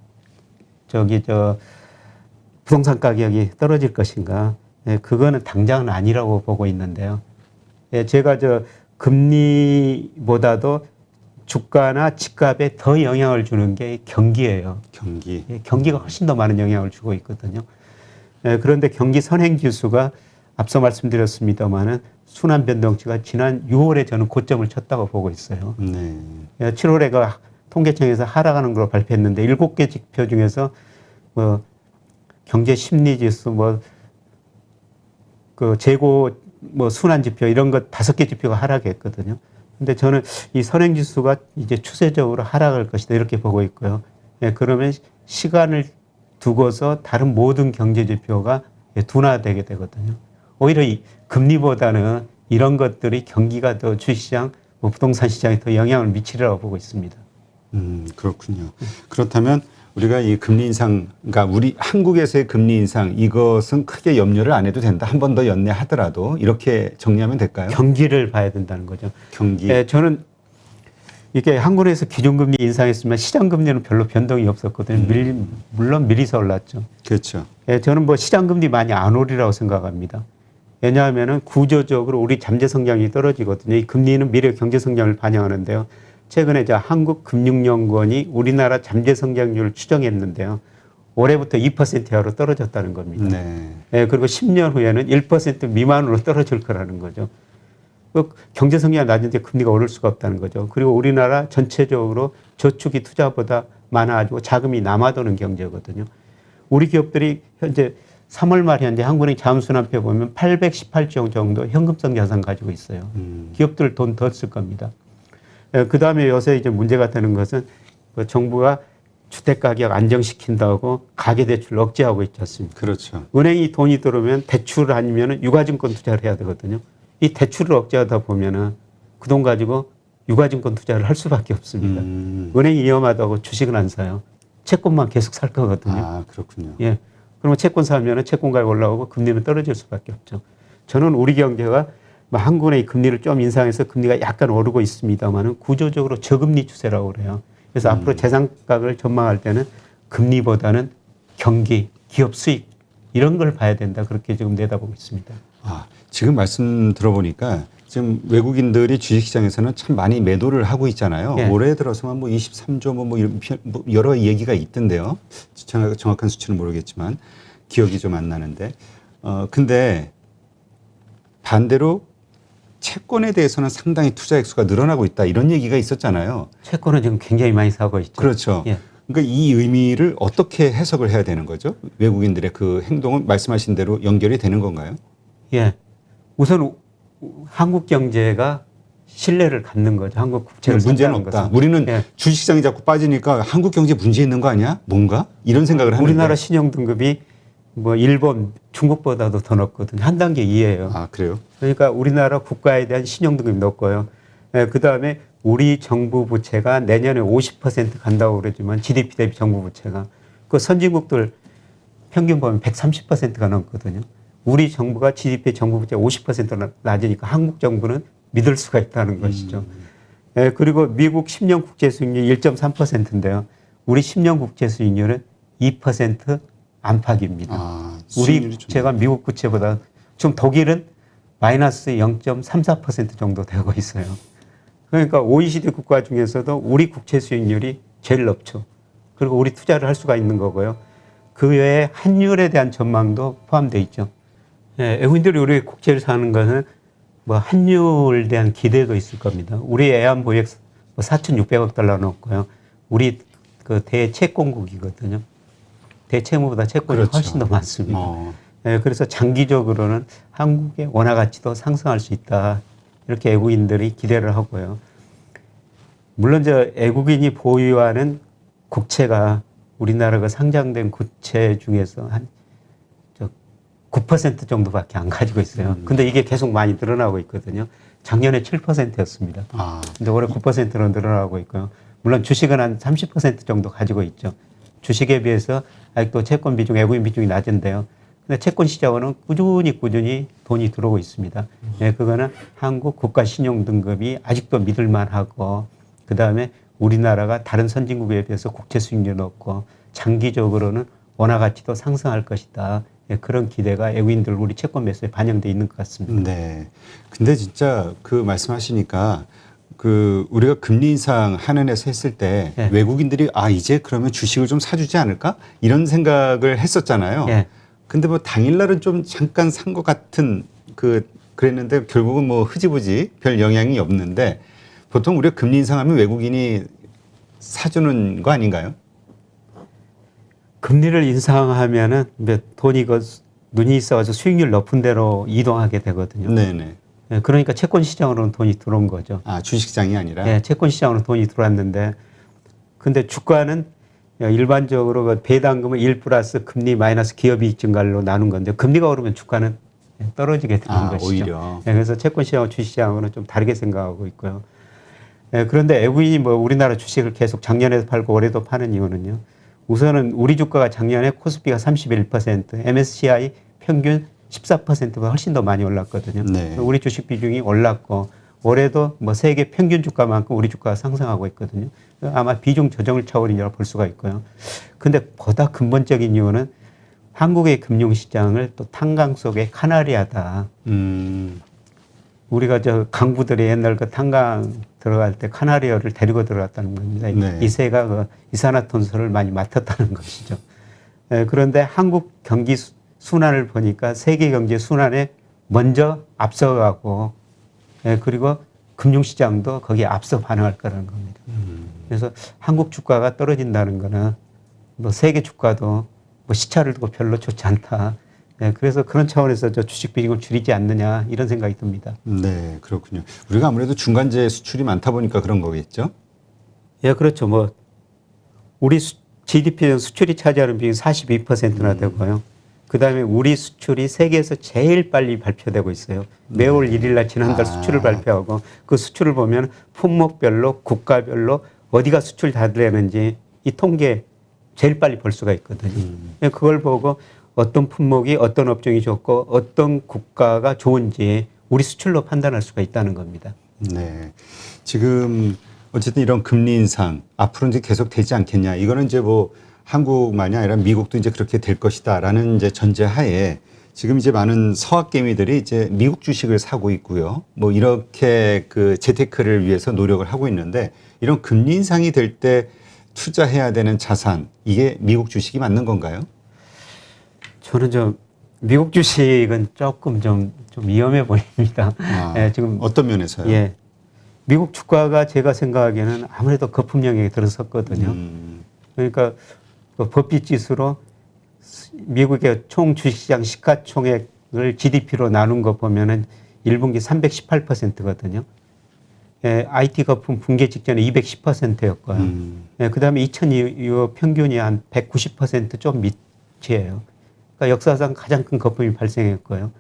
부동산 가격이 떨어질 것인가. 그거는 당장은 아니라고 보고 있는데요. 제가 금리보다도 주가나 집값에 더 영향을 주는 게 경기예요. 경기. 경기가 훨씬 더 많은 영향을 주고 있거든요. 그런데 경기 선행지수가 앞서 말씀드렸습니다마는 순환 변동치가 지난 6월에 저는 고점을 쳤다고 보고 있어요. 네. 7월에가 통계청에서 하락하는 걸로 발표했는데 7개 지표 중에서 뭐 경제 심리 지수 그 재고 순환 지표 이런 것 5개 지표가 하락했거든요. 근데 저는 이 선행 지수가 이제 추세적으로 하락할 것이다 이렇게 보고 있고요. 그러면 시간을 두고서 다른 모든 경제 지표가 둔화되게 되거든요. 오히려 이 금리보다는 이런 것들이 경기가 더 주식시장, 부동산 시장에 더 영향을 미치리라고 보고 있습니다. 그렇군요. 그렇다면 우리가 이 금리 인상, 그러니까 우리 한국에서의 금리 인상 이것은 크게 염려를 안 해도 된다. 한 번 더 연내하더라도 이렇게 정리하면 될까요? 경기를 봐야 된다는 거죠. 경기. 저는 이게 한국에서 기준금리 인상했으면 시장금리는 별로 변동이 없었거든요. 물론 미리서 올랐죠. 그렇죠. 저는 시장금리 많이 안 오리라고 생각합니다. 왜냐하면 구조적으로 우리 잠재 성장이 떨어지거든요. 이 금리는 미래 경제 성장을 반영하는데요. 최근에 한국금융연구원이 우리나라 잠재 성장률을 추정했는데요. 올해부터 2% 이하로 떨어졌다는 겁니다. 네. 그리고 10년 후에는 1% 미만으로 떨어질 거라는 거죠. 경제 성장이 낮은데 금리가 오를 수가 없다는 거죠. 그리고 우리나라 전체적으로 저축이 투자보다 많아가지고 자금이 남아도는 경제거든요. 우리 기업들이 현재 3월 말 현재 한국은행 자금순환표 보면 818조 정도 현금성 자산 가지고 있어요. 기업들 돈 더 쓸 겁니다. 그 다음에 요새 이제 문제가 되는 것은 정부가 주택가격 안정시킨다고 가계대출 억제하고 있지 않습니까? 그렇죠. 은행이 돈이 들어오면 대출 아니면 유가증권 투자를 해야 되거든요. 이 대출을 억제하다 보면은 그 돈 가지고 유가증권 투자를 할 수밖에 없습니다. 은행이 위험하다고 주식은 안 사요. 채권만 계속 살 거거든요. 아, 그렇군요. 예. 그러면 채권 사면은 채권 가격 올라오고 금리는 떨어질 수밖에 없죠. 저는 우리 경제가 한국은행이 금리를 좀 인상해서 금리가 약간 오르고 있습니다만은 구조적으로 저금리 추세라고 그래요. 그래서 앞으로 재산가격을 전망할 때는 금리보다는 경기, 기업 수익 이런 걸 봐야 된다. 그렇게 지금 내다보고 있습니다. 아, 지금 말씀 들어보니까 지금 외국인들이 주식시장에서는 참 많이 매도를 하고 있잖아요. 예. 올해 들어서만 23조 이런 여러 얘기가 있던데요. 정확한 수치는 모르겠지만 기억이 좀 안 나는데. 근데 반대로 채권에 대해서는 상당히 투자 액수가 늘어나고 있다 이런 얘기가 있었잖아요. 채권은 지금 굉장히 많이 사고 있죠. 그렇죠. 예. 그러니까 이 의미를 어떻게 해석을 해야 되는 거죠? 외국인들의 그 행동은 말씀하신 대로 연결이 되는 건가요? 예. 우선 한국 경제가 신뢰를 갖는 거죠. 한국 국채를 문제는 상대하는 없다. 것은. 우리는 예. 주식시장이 자꾸 빠지니까 한국 경제 문제 있는 거 아니야? 뭔가? 이런 생각을 하는데. 우리나라 신용 등급이 일본, 중국보다도 더 높거든요. 한 단계 이하예요. 아, 그래요? 그러니까 우리나라 국가에 대한 신용 등급이 높고요. 그 다음에 우리 정부 부채가 내년에 50% 간다고 그러지만 GDP 대비 정부 부채가 그 선진국들 평균 보면 130%가 넘거든요. 우리 정부가 GDP 정부 부채 50% 낮으니까 한국 정부는 믿을 수가 있다는 것이죠. 그리고 미국 10년 국채 수익률 1.3%인데요. 우리 10년 국채 수익률은 2% 안팎입니다. 아, 우리 국채가 미국 국채보다 지금 독일은 마이너스 0.34% 정도 되고 있어요. 그러니까 OECD 국가 중에서도 우리 국채 수익률이 제일 높죠. 그리고 우리 투자를 할 수가 있는 거고요. 그 외에 환율에 대한 전망도 포함되어 있죠. 외국인들이 우리 국채를 사는 것은 환율에 대한 기대가 있을 겁니다. 우리 애완보유 4,600억 달러 넣었고요. 우리 그 대채권국이거든요. 대채무보다 채권이 그렇죠. 훨씬 더 많습니다. 그래서 장기적으로는 한국의 원화 가치도 상승할 수 있다. 이렇게 외국인들이 기대를 하고요. 물론 외국인이 보유하는 국채가 우리나라가 상장된 국채 중에서 한 9% 정도밖에 안 가지고 있어요. 근데 이게 계속 많이 늘어나고 있거든요. 작년에 7%였습니다. 근데 올해 9%로 늘어나고 있고요. 물론 주식은 한 30% 정도 가지고 있죠. 주식에 비해서 아직도 채권 비중, 외국인 비중이 낮은데요. 근데 채권 시장은 꾸준히 돈이 들어오고 있습니다. 그거는 한국 국가 신용 등급이 아직도 믿을만하고, 그 다음에 우리나라가 다른 선진국에 비해서 국채 수익률이 높고, 장기적으로는 원화 가치도 상승할 것이다. 그런 기대가 외국인들 우리 채권 매수에 반영돼 있는 것 같습니다. 네. 근데 진짜 그 말씀하시니까 우리가 금리 인상 한은에서 했을 때 외국인들이 이제 그러면 주식을 좀 사주지 않을까? 이런 생각을 했었잖아요. 근데 뭐 당일날은 좀 잠깐 산 것 같은 그랬는데 결국은 뭐 흐지부지 별 영향이 없는데 보통 우리가 금리 인상하면 외국인이 사주는 거 아닌가요? 금리를 인상하면은 돈이 눈이 있어가지고 수익률 높은 데로 이동하게 되거든요. 네네. 예, 그러니까 채권 시장으로는 돈이 들어온 거죠. 아, 주식시장이 아니라? 예, 채권 시장으로 돈이 들어왔는데, 근데 주가는 일반적으로 그 배당금은 1 플러스 금리 마이너스 기업이익 증가로 나눈 건데, 금리가 오르면 주가는 떨어지게 되는 것이죠. 오히려. 예, 그래서 채권 시장과 주식 시장은 좀 다르게 생각하고 있고요. 예, 그런데 외국인이 뭐 우리나라 주식을 계속 작년에도 팔고 올해도 파는 이유는요. 우선은 우리 주가가 작년에 코스피가 31%, MSCI 평균 14%보다 훨씬 더 많이 올랐거든요. 네. 우리 주식 비중이 올랐고 올해도 뭐 세계 평균 주가만큼 우리 주가가 상승하고 있거든요. 아마 비중 조정을 차원이라고 볼 수가 있고요. 근데 보다 근본적인 이유는 한국의 금융시장을 또 탄광 속의 카나리아다. 우리가 저 강부들이 옛날 그 탄광 들어갈 때 카나리아를 데리고 들어갔다는 겁니다. 네. 이 새가 그 이산화탄소를 많이 맡았다는 것이죠. 그런데 한국 경기 순환을 보니까 세계 경제 순환에 먼저 앞서가고 그리고 금융시장도 거기에 앞서 반응할 거라는 겁니다. 그래서 한국 주가가 떨어진다는 거는 뭐 세계 주가도 뭐 시차를 두고 별로 좋지 않다. 그래서 그런 차원에서 저 주식 비중을 줄이지 않느냐 이런 생각이 듭니다. 네, 그렇군요. 우리가 아무래도 중간재 수출이 많다 보니까 그런 거겠죠? 예, 그렇죠. 뭐 우리 GDP는 수출이 차지하는 비중이 42%나 되고요. 그다음에 우리 수출이 세계에서 제일 빨리 발표되고 있어요. 매월 1일 날 지난달 수출을 발표하고 그 수출을 보면 품목별로 국가별로 어디가 수출 다 되는지 이 통계 제일 빨리 볼 수가 있거든요. 그걸 보고 어떤 품목이 어떤 업종이 좋고 어떤 국가가 좋은지 우리 수출로 판단할 수가 있다는 겁니다. 네. 지금 어쨌든 이런 금리 인상 앞으로 이제 계속 되지 않겠냐. 이거는 이제 뭐 한국만이 아니라 미국도 이제 그렇게 될 것이다라는 이제 전제하에 지금 이제 많은 서학개미들이 이제 미국 주식을 사고 있고요. 뭐 이렇게 그 재테크를 위해서 노력을 하고 있는데 이런 금리 인상이 될 때 투자해야 되는 자산 이게 미국 주식이 맞는 건가요? 저는 좀 미국 주식은 조금 좀 위험해 보입니다. 예, 지금 어떤 면에서요? 예, 미국 주가가 제가 생각하기에는 아무래도 거품 영역에 들어섰거든요. 그러니까 그 법비 지수로 미국의 총 주식시장 시가총액을 GDP로 나눈 거 보면은 1분기 318%거든요. 예, IT 거품 붕괴 직전에 210%였고요. 예, 그다음에 2000 이후 평균이 한 190%좀 밑이에요. 그러니까 역사상 가장 큰 거품이 발생했고요.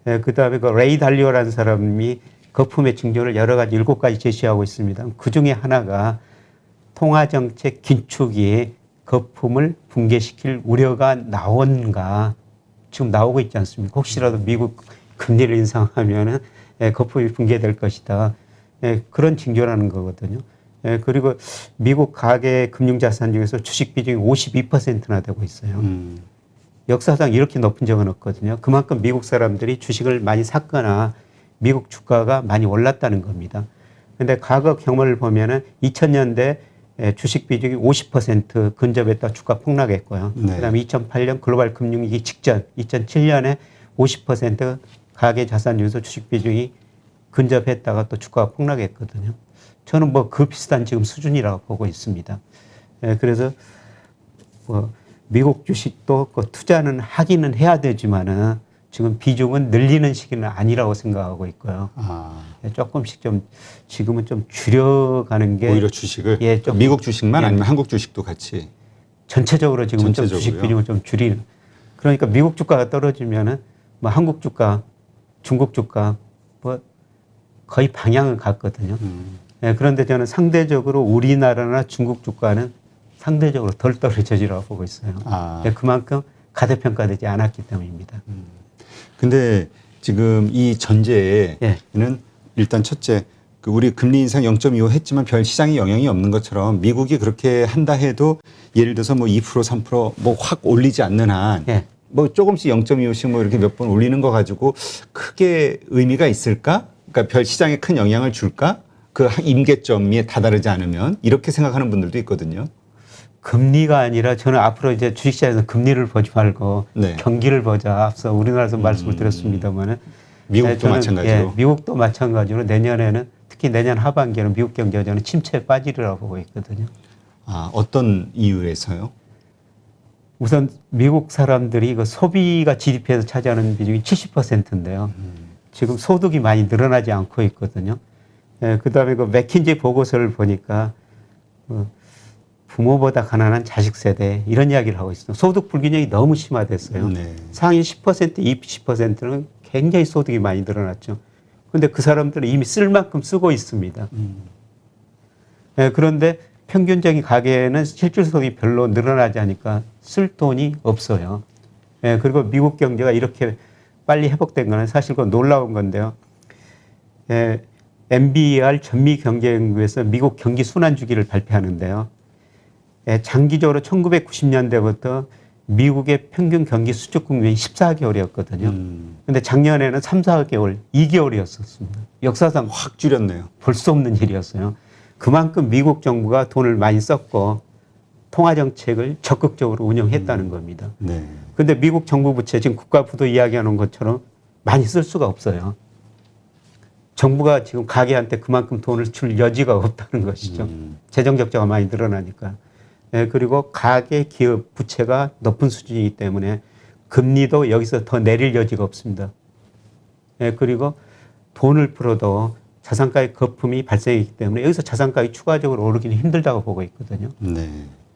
예, 그다음에 그 레이 달리오라는 사람이 거품의 징조를 여러 가지 7가지 제시하고 있습니다. 그 중에 하나가 통화정책 긴축이 거품을 붕괴시킬 우려가 나온가 지금 나오고 있지 않습니까? 혹시라도 미국 금리를 인상하면은 거품이 붕괴될 것이다. 그런 징조라는 거거든요. 그리고 미국 가계 금융자산 중에서 주식 비중이 52%나 되고 있어요. 역사상 이렇게 높은 적은 없거든요. 그만큼 미국 사람들이 주식을 많이 샀거나 미국 주가가 많이 올랐다는 겁니다. 그런데 과거 경험을 보면은 2000년대 주식 비중이 50% 근접했다 주가 폭락했고요. 네. 그다음에 2008년 글로벌 금융위기 직전 2007년에 50% 가계 자산 중에서 주식 비중이 근접했다가 또 주가가 폭락했거든요. 저는 뭐 그 비슷한 지금 수준이라고 보고 있습니다. 그래서 뭐 미국 주식도 그 투자는 하기는 해야 되지만은 지금 비중은 늘리는 시기는 아니라고 생각하고 있고요. 조금씩 좀 지금은 좀 줄여가는 게 오히려 주식을 예, 좀 미국 주식만 예. 아니면 한국 주식도 같이 전체적으로 지금은 좀 주식 전체적으로요? 비중을 좀 줄이는. 그러니까 미국 주가가 떨어지면은 뭐 한국 주가, 중국 주가 뭐 거의 방향은 같거든요. 예, 그런데 저는 상대적으로 우리나라나 중국 주가는 상대적으로 덜 떨어져지라고 보고 있어요. 예, 그만큼 가대평가되지 않았기 때문입니다. 근데 지금 이 전제에는 예. 일단 첫째 그 우리 금리 인상 0.25 했지만 별 시장에 영향이 없는 것처럼 미국이 그렇게 한다 해도 예를 들어서 뭐 2% 3% 뭐 확 올리지 않는 한 예. 뭐 조금씩 0.25씩 뭐 이렇게 몇 번 올리는 거 가지고 크게 의미가 있을까? 그러니까 별 시장에 큰 영향을 줄까? 그 임계점에 다다르지 않으면 이렇게 생각하는 분들도 있거든요. 금리가 아니라 저는 앞으로 이제 주식시장에서 금리를 보지 말고 네. 경기를 보자. 앞서 우리나라에서 말씀을 드렸습니다만은 미국도 저는, 마찬가지로. 미국도 마찬가지로 내년에는 특히 내년 하반기에는 미국 경제가 저는 침체에 빠지리라고 보고 있거든요. 아, 어떤 이유에서요? 우선 미국 사람들이 그 소비가 GDP에서 차지하는 비중이 70%인데요. 지금 소득이 많이 늘어나지 않고 있거든요. 그다음에 그 맥킨지 보고서를 보니까 부모보다 가난한 자식 세대 이런 이야기를 하고 있어요. 소득 불균형이 너무 심화됐어요. 네. 상위 10%, 20%는 굉장히 소득이 많이 늘어났죠. 그런데 그 사람들은 이미 쓸 만큼 쓰고 있습니다. 그런데 평균적인 가계는 실질 소득이 별로 늘어나지 않으니까 쓸 돈이 없어요. 그리고 미국 경제가 이렇게 빨리 회복된 거는 사실 그 놀라운 건데요. NBER 전미 경제 연구에서 미국 경기 순환 주기를 발표하는데요. 장기적으로 1990년대부터 미국의 평균 경기 수축 국면이 14개월이었거든요. 근데 작년에는 3, 4개월, 2개월이었었습니다. 역사상 확 줄였네요. 볼 수 없는 일이었어요. 그만큼 미국 정부가 돈을 많이 썼고 통화 정책을 적극적으로 운영했다는 겁니다. 네. 근데 미국 정부 부채 지금 국가부도 이야기하는 것처럼 많이 쓸 수가 없어요. 정부가 지금 가계한테 그만큼 돈을 줄 여지가 없다는 것이죠. 재정 적자가 많이 늘어나니까. 그리고 가계 기업 부채가 높은 수준이기 때문에 금리도 여기서 더 내릴 여지가 없습니다. 그리고 돈을 풀어도 자산가의 거품이 발생했기 때문에 여기서 자산가격이 추가적으로 오르기는 힘들다고 보고 있거든요. 네.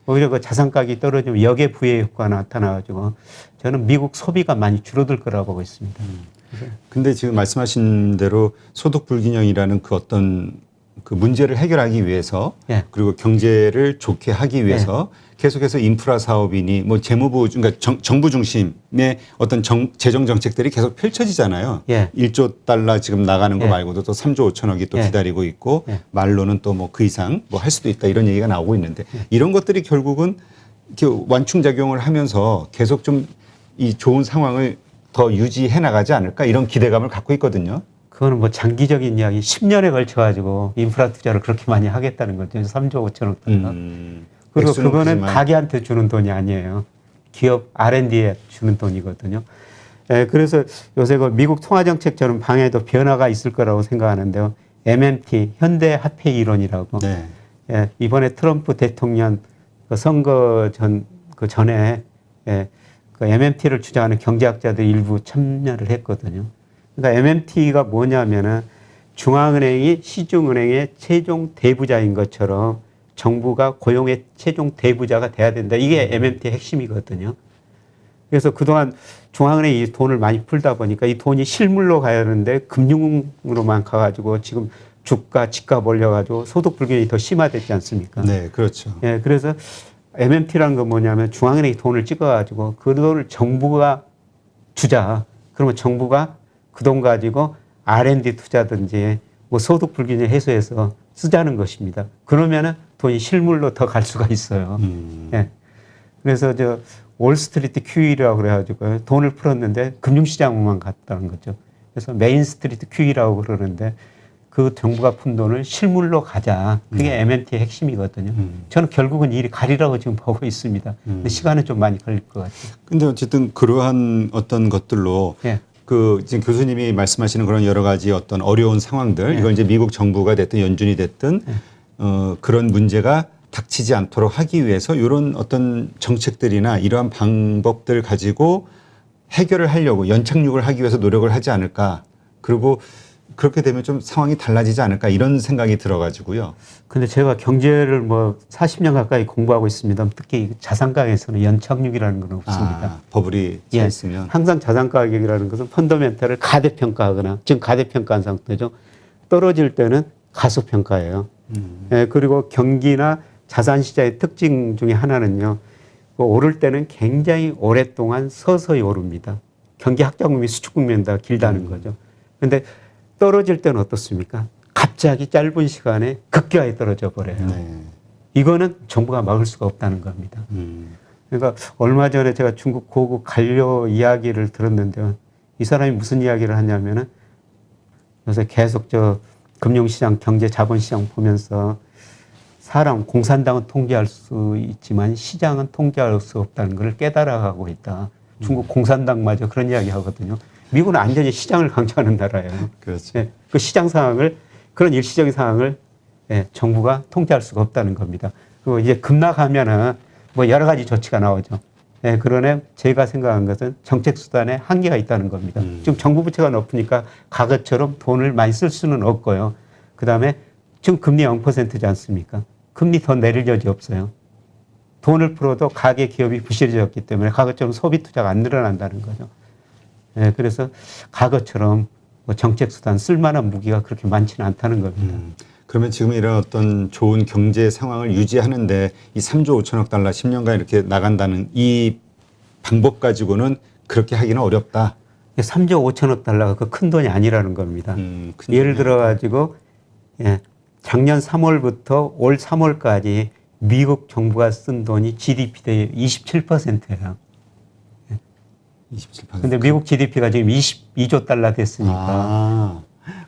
오히려 그 자산가격이 떨어지면 역의 부의 효과가 나타나가지고 저는 미국 소비가 많이 줄어들 거라고 보고 있습니다. 근데 지금 말씀하신 대로 소득 불균형이라는 그 어떤 그 문제를 해결하기 위해서 그리고 경제를 좋게 하기 위해서 계속해서 인프라 사업이니 뭐 재무부 그러니까 정부 중심의 어떤 재정 정책들이 계속 펼쳐지잖아요. 1조 달러 지금 나가는 거 말고도 또 3조 5천억이 또 기다리고 있고 말로는 또 뭐 그 이상 뭐 할 수도 있다 이런 얘기가 나오고 있는데 이런 것들이 결국은 이렇게 완충작용을 하면서 계속 좀 이 좋은 상황을 더 유지해 나가지 않을까 이런 기대감을 갖고 있거든요. 그거는 뭐 장기적인 이야기 10년에 걸쳐가지고 인프라 투자를 그렇게 많이 하겠다는 거죠. 3조 5천억 달러. 그리고 그거는 가게한테 주는 돈이 아니에요. 기업 R&D에 주는 돈이거든요. 그래서 요새 그 미국 통화정책처럼 방향에도 변화가 있을 거라고 생각하는데요. MMT, 현대 화폐 이론이라고. 이번에 트럼프 대통령 그 선거 전에 그 MMT를 주장하는 경제학자들 일부 참여를 했거든요. 그러니까 MMT가 뭐냐면은 중앙은행이 시중은행의 최종 대부자인 것처럼 정부가 고용의 최종 대부자가 돼야 된다. 이게 MMT의 핵심이거든요. 그래서 그동안 중앙은행이 이 돈을 많이 풀다 보니까 이 돈이 실물로 가야 하는데 금융으로만 가가지고 지금 주가, 집값 올려가지고 소득 불균형이 더 심화됐지 않습니까? 네, 그렇죠. 그래서 MMT라는 건 뭐냐면 중앙은행이 돈을 찍어가지고 그 돈을 정부가 주자. 그러면 정부가 그 돈 가지고 R&D 투자든지 뭐 소득 불균형 해소해서 쓰자는 것입니다. 그러면은 돈이 실물로 더 갈 수가 있어요. 그래서 저 월스트리트 QE라고 그래가지고 돈을 풀었는데 금융시장만 갔다는 거죠. 그래서 메인스트리트 QE라고 그러는데 그 정부가 푼 돈을 실물로 가자. 그게 MMT의 핵심이거든요. 저는 결국은 일이 가리라고 지금 보고 있습니다. 근데 시간은 좀 많이 걸릴 것 같아요. 근데 어쨌든 그러한 어떤 것들로 그 지금 교수님이 말씀하시는 그런 여러 가지 어떤 어려운 상황들 이걸 이제 미국 정부가 됐든 연준이 됐든 그런 문제가 닥치지 않도록 하기 위해서 이런 어떤 정책들이나 이러한 방법들 가지고 해결을 하려고 연착륙을 하기 위해서 노력을 하지 않을까. 그리고 그렇게 되면 좀 상황이 달라지지 않을까 이런 생각이 들어가지고요. 근데 제가 경제를 뭐 40년 가까이 공부하고 있습니다. 특히 자산가격에서는 연착륙이라는 건 없습니다. 버블이 차 있으면. 항상 자산가격이라는 것은 펀더멘털을 가대평가하거나 지금 가대평가한 상태죠. 떨어질 때는 가소평가예요. 그리고 경기나 자산시장의 특징 중에 하나는요. 오를 때는 굉장히 오랫동안 서서히 오릅니다. 경기 확장국면이 수축국면보다 길다는 거죠. 그런데 떨어질 때는 어떻습니까? 갑자기 짧은 시간에 급격하게 떨어져 버려요. 이거는 정부가 막을 수가 없다는 겁니다. 그러니까 얼마 전에 제가 중국 고국 관료 이야기를 들었는데요. 이 사람이 무슨 이야기를 하냐면은 요새 계속 저 금융시장, 경제, 자본시장 보면서 사람 공산당은 통제할 수 있지만 시장은 통제할 수 없다는 걸 깨달아가고 있다. 중국 공산당마저 그런 이야기 하거든요. 미국은 완전히 시장을 강조하는 나라예요. 그렇죠. 예, 그 시장 상황을 그런 일시적인 상황을 예, 정부가 통제할 수가 없다는 겁니다. 그리고 이제 급락하면은 뭐 여러 가지 조치가 나오죠. 예, 그러나 제가 생각한 것은 정책 수단에 한계가 있다는 겁니다. 지금 정부 부채가 높으니까 과거처럼 돈을 많이 쓸 수는 없고요. 그 다음에 지금 금리 0%지 않습니까? 금리 더 내릴 여지 없어요. 돈을 풀어도 가계 기업이 부실해졌기 때문에 과거처럼 소비 투자가 안 늘어난다는 거죠. 예, 그래서 과거처럼 뭐 정책 수단 쓸만한 무기가 그렇게 많지는 않다는 겁니다. 그러면 지금 이런 어떤 좋은 경제 상황을 유지하는데 이 3조 5천억 달러 10년간 이렇게 나간다는 이 방법 가지고는 그렇게 하기는 어렵다. 3조 5천억 달러가 그 큰 돈이 아니라는 겁니다. 예를 들어 가지고 예, 작년 3월부터 올 3월까지 미국 정부가 쓴 돈이 GDP 대비 27%예요. 27%. 그런데 미국 GDP가 지금 22조 달러 됐으니까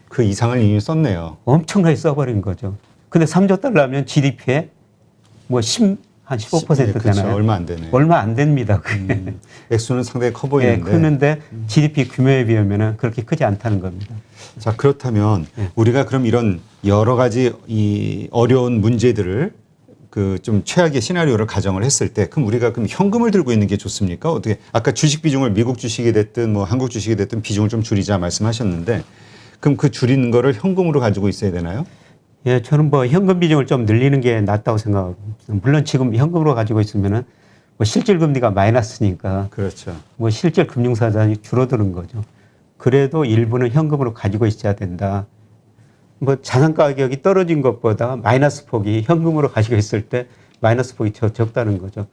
그 이상을 이미 썼네요. 엄청나게 써버린 거죠. 근데 3조 달러면 GDP에 뭐 한 15% 예, 그렇죠. 되나요? 얼마 안 되네. 얼마 안 됩니다. 그게. 액수는 상당히 커 예, 보이는데. 크는데 GDP 규모에 비하면 그렇게 크지 않다는 겁니다. 자, 그렇다면 우리가 그럼 이런 여러 가지 이 어려운 문제들을 그 좀 최악의 시나리오를 가정을 했을 때 그럼 우리가 그럼 현금을 들고 있는 게 좋습니까? 어떻게 아까 주식 비중을 미국 주식이 됐든 뭐 한국 주식이 됐든 비중을 좀 줄이자 말씀하셨는데 그럼 그 줄이는 거를 현금으로 가지고 있어야 되나요? 예, 저는 뭐 현금 비중을 좀 늘리는 게 낫다고 생각합니다. 물론 지금 현금으로 가지고 있으면은 뭐 실질 금리가 마이너스니까 그렇죠. 뭐 실질 금융사단이 줄어드는 거죠. 그래도 일부는 현금으로 가지고 있어야 된다. 뭐 자산 가격이 떨어진 것보다 마이너스 폭이 현금으로 가지고 있을 때 마이너스 폭이 적다는 거죠.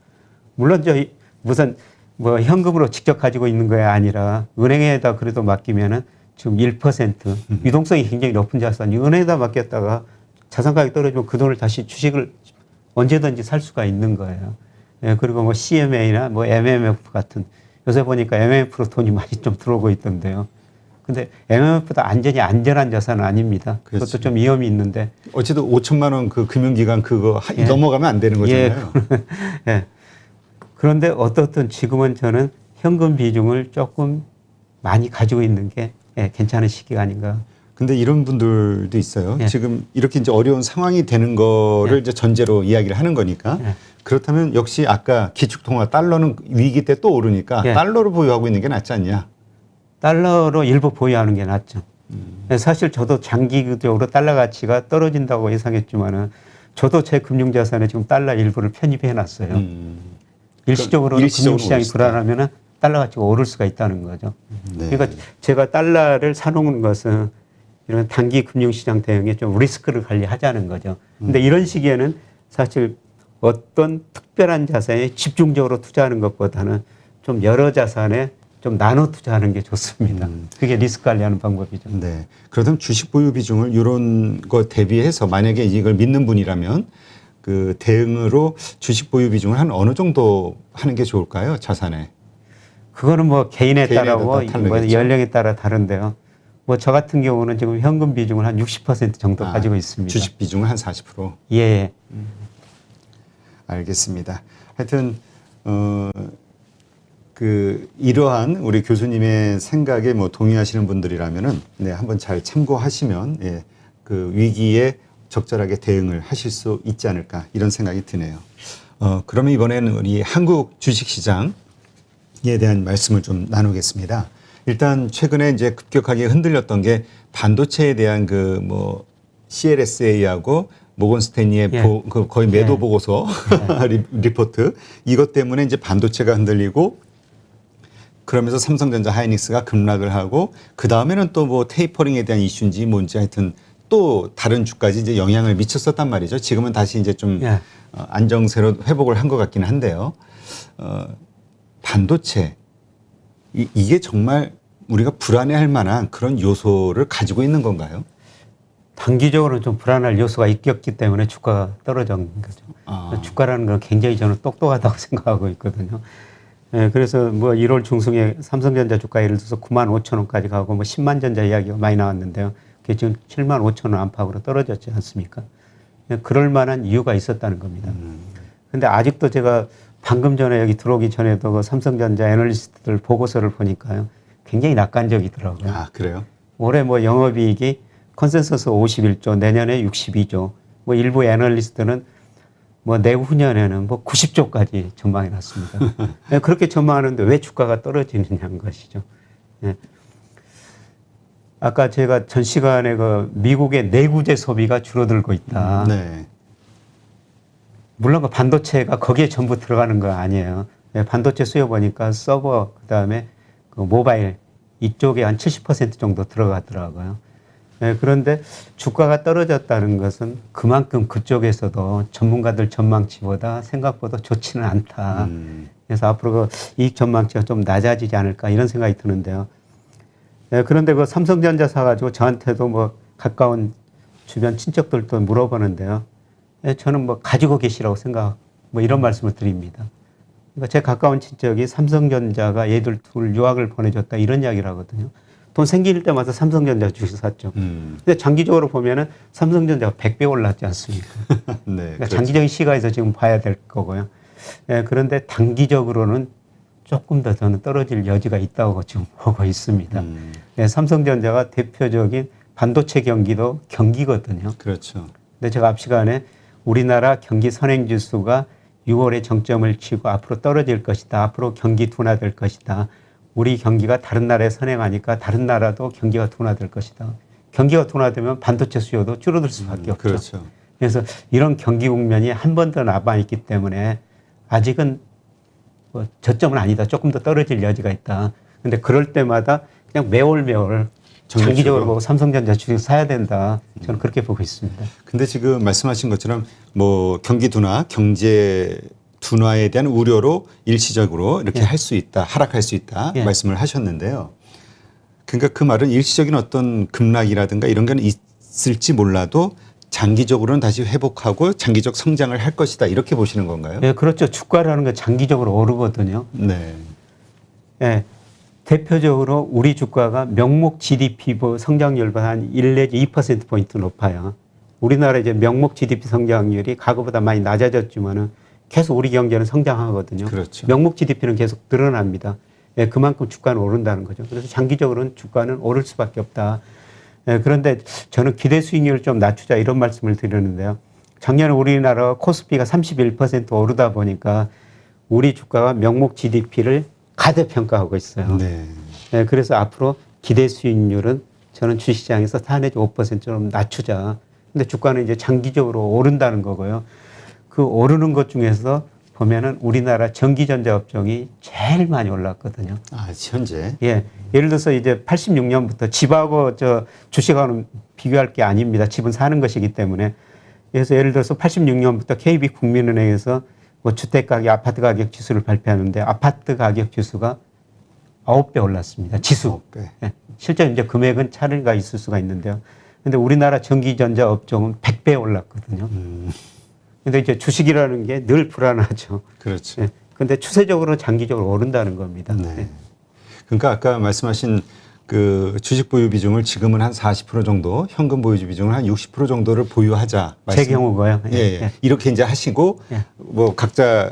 물론 저 무슨 뭐 현금으로 직접 가지고 있는 게 아니라 은행에다 그래도 맡기면은 지금 1% 유동성이 굉장히 높은 자산이 은행에다 맡겼다가 자산 가격이 떨어지면 그 돈을 다시 주식을 언제든지 살 수가 있는 거예요. 예, 그리고 뭐 CMA나 뭐 MMF 같은 요새 보니까 MMF로 돈이 많이 좀 들어오고 있던데요. 근데 MMF보다 완전히 안전한 자산은 아닙니다. 그렇지. 그것도 좀 위험이 있는데. 어쨌든 5천만 원 그 금융기관 그거 예. 넘어가면 안 되는 거잖아요. 예. 그런데 어떻든 지금은 저는 현금 비중을 조금 많이 가지고 있는 게 예, 괜찮은 시기가 아닌가. 근데 이런 분들도 있어요. 예. 지금 이렇게 이제 어려운 상황이 되는 거를 예. 이제 전제로 이야기를 하는 거니까. 예. 그렇다면 역시 아까 기축통화 달러는 위기 때 또 오르니까 예. 달러로 보유하고 있는 게 낫지 않냐. 달러로 일부 보유하는 게 낫죠. 사실 저도 장기적으로 달러 가치가 떨어진다고 예상했지만은 저도 제 금융자산에 지금 달러 일부를 편입해 놨어요. 일시적으로는 일시적으로 금융시장이 오를 수 불안하면은 달러 가치가 오를 수가 있다는 거죠. 네. 그러니까 제가 달러를 사놓은 것은 이런 단기 금융시장 대응에 좀 리스크를 관리하자는 거죠. 근데 이런 시기에는 사실 어떤 특별한 자산에 집중적으로 투자하는 것보다는 좀 여러 자산에 좀 나눠 투자하는 게 좋습니다. 그게 리스크 관리하는 방법이죠. 네. 그렇다면 주식 보유 비중을 이런 거 대비해서 만약에 이걸 믿는 분이라면 그 대응으로 주식 보유 비중을 한 어느 정도 하는 게 좋을까요? 자산에. 그거는 뭐 개인에 따라고 따라 뭐 다르겠죠. 연령에 따라 다른데요. 뭐 저 같은 경우는 지금 현금 비중을 한 60% 정도 가지고 있습니다. 주식 비중을 한 40%. 예. 알겠습니다. 하여튼 그 이러한 우리 교수님의 생각에 뭐 동의하시는 분들이라면은 네, 한번 잘 참고하시면 예, 그 위기에 적절하게 대응을 하실 수 있지 않을까 이런 생각이 드네요. 그러면 이번에는 우리 한국 주식시장에 대한 말씀을 좀 나누겠습니다. 일단 최근에 이제 급격하게 흔들렸던 게 반도체에 대한 그 뭐 CLSA하고 모건 스탠리의 예. 그 거의 매도 예. 보고서 리포트 이것 때문에 이제 반도체가 흔들리고 그러면서 삼성전자 하이닉스가 급락을 하고 그 다음에는 또 뭐 테이퍼링에 대한 이슈인지 뭔지 하여튼 또 다른 주까지 이제 영향을 미쳤었단 말이죠. 지금은 다시 이제 좀 예. 안정세로 회복을 한 것 같기는 한데요. 반도체 이게 정말 우리가 불안해할 만한 그런 요소를 가지고 있는 건가요? 단기적으로는 좀 불안할 요소가 있었기 때문에 주가가 떨어진 거죠. 주가라는 건 굉장히 저는 똑똑하다고 생각하고 있거든요. 예, 그래서 뭐 1월 중순에 삼성전자 주가 예를 들어서 9만 5천 원까지 가고 뭐 10만 전자 이야기가 많이 나왔는데요. 그게 지금 7만 5천 원 안팎으로 떨어졌지 않습니까? 그럴 만한 이유가 있었다는 겁니다. 근데 아직도 제가 방금 전에 여기 들어오기 전에도 그 삼성전자 애널리스트들 보고서를 보니까요. 굉장히 낙관적이더라고요. 아, 그래요? 올해 뭐 영업이익이 컨센서스 51조, 내년에 62조. 뭐 일부 애널리스트는 뭐 내후년에는 뭐 90조까지 전망해 놨습니다. 그렇게 전망하는데 왜 주가가 떨어지느냐는 것이죠. 예. 아까 제가 전 시간에 그 미국의 내구재 소비가 줄어들고 있다. 네. 물론 그 반도체가 거기에 전부 들어가는 거 아니에요. 예, 반도체 수요 보니까 서버 그다음에 그 모바일 이쪽에 한 70% 정도 들어가더라고요. 예, 그런데 주가가 떨어졌다는 것은 그만큼 그쪽에서도 전문가들 전망치보다 생각보다 좋지는 않다. 그래서 앞으로 그 이익 전망치가 좀 낮아지지 않을까 이런 생각이 드는데요. 예, 그런데 그 삼성전자 사가지고 저한테도 뭐 가까운 주변 친척들도 물어보는데요. 예, 저는 뭐 가지고 계시라고 생각, 뭐 이런 말씀을 드립니다. 그러니까 제 가까운 친척이 삼성전자가 얘들 둘 유학을 보내줬다 이런 이야기를 하거든요. 돈 생길 때마다 삼성전자 주식 샀죠. 근데 장기적으로 보면은 삼성전자가 100배 올랐지 않습니까? 네. 그러니까 그렇죠. 장기적인 시각에서 지금 봐야 될 거고요. 예, 그런데 단기적으로는 조금 더 저는 떨어질 여지가 있다고 지금 보고 있습니다. 예, 삼성전자가 대표적인 반도체 경기도 경기거든요. 그렇죠. 근데 제가 앞 시간에 우리나라 경기 선행지수가 6월에 정점을 치고 앞으로 떨어질 것이다. 앞으로 경기 둔화될 것이다. 우리 경기가 다른 나라에 선행하니까 다른 나라도 경기가 둔화될 것이다. 경기가 둔화되면 반도체 수요도 줄어들 수밖에 없죠. 그렇죠. 그래서 이런 경기 국면이 한 번 더 남아있기 때문에 아직은 뭐 저점은 아니다. 조금 더 떨어질 여지가 있다. 근데 그럴 때마다 그냥 매월 장기적으로 보고 삼성전자 주식 사야 된다. 저는 그렇게 보고 있습니다. 근데 지금 말씀하신 것처럼 뭐 경기 둔화, 경제 둔화에 대한 우려로 일시적으로 이렇게 할 수 있다, 하락할 수 있다 말씀을 하셨는데요. 그러니까 그 말은 일시적인 어떤 급락이라든가 이런 건 있을지 몰라도 장기적으로는 다시 회복하고 장기적 성장을 할 것이다 이렇게 보시는 건가요? 네, 그렇죠. 주가라는 건 장기적으로 오르거든요. 네. 네. 대표적으로 우리 주가가 명목 GDP 성장률보다 한 1 내지 2%포인트 높아요. 우리나라 이제 명목 GDP 성장률이 과거보다 많이 낮아졌지만은 계속 우리 경제는 성장하거든요. 그렇죠. 명목 GDP는 계속 늘어납니다. 예, 그만큼 주가는 오른다는 거죠. 그래서 장기적으로는 주가는 오를 수밖에 없다. 예, 그런데 저는 기대 수익률을 좀 낮추자 이런 말씀을 드리는데요. 작년에 우리나라 코스피가 31% 오르다 보니까 우리 주가가 명목 GDP를 가대평가하고 있어요. 네. 예, 그래서 앞으로 기대 수익률은 저는 주시장에서 4 내지 5%좀 낮추자. 근데 주가는 이제 장기적으로 오른다는 거고요. 그 오르는 것 중에서 보면은 우리나라 전기전자 업종이 제일 많이 올랐거든요. 아, 현재. 예. 예를 들어서 이제 86년부터 집하고 저 주식하고는 비교할 게 아닙니다. 집은 사는 것이기 때문에. 그래서 예를 들어서 86년부터 KB국민은행에서 뭐 주택가격, 아파트 가격 지수를 발표하는데 아파트 가격 지수가 9배 올랐습니다. 지수. 9배. 예. 실제 이제 금액은 차이가 있을 수가 있는데요. 근데 우리나라 전기전자 업종은 100배 올랐거든요. 근데 이제 주식이라는 게 늘 불안하죠. 그렇죠. 예. 근데 추세적으로 장기적으로 오른다는 겁니다. 네. 예. 그러니까 아까 말씀하신 그 주식 보유 비중을 지금은 한 40% 정도, 현금 보유 비중을 한 60% 정도를 보유하자. 제 경우가요. 예, 예. 이렇게 이제 하시고 예. 뭐 각자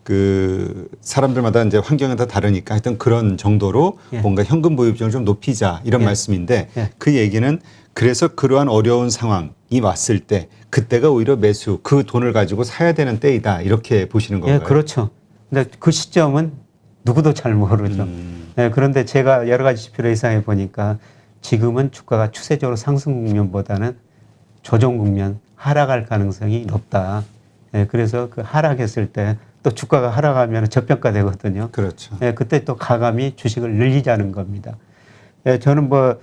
그 사람들마다 이제 환경이 다 다르니까 하여튼 그런 정도로 예. 뭔가 현금 보유 비중을 좀 높이자 이런 예. 말씀인데 예. 그 얘기는 그래서 그러한 어려운 상황이 왔을 때 그때가 오히려 매수 그 돈을 가지고 사야 되는 때이다 이렇게 보시는 건가요? 예, 그렇죠. 근데 그 시점은 누구도 잘 모르죠. 예, 그런데 제가 여러 가지 지표를 예상해 보니까 지금은 주가가 추세적으로 상승 국면보다는 조정 국면, 하락할 가능성이 높다. 예, 그래서 그 하락했을 때 또 주가가 하락하면 저평가 되거든요. 그렇죠. 예, 그때 또 가감히 주식을 늘리자는 겁니다. 예, 저는 뭐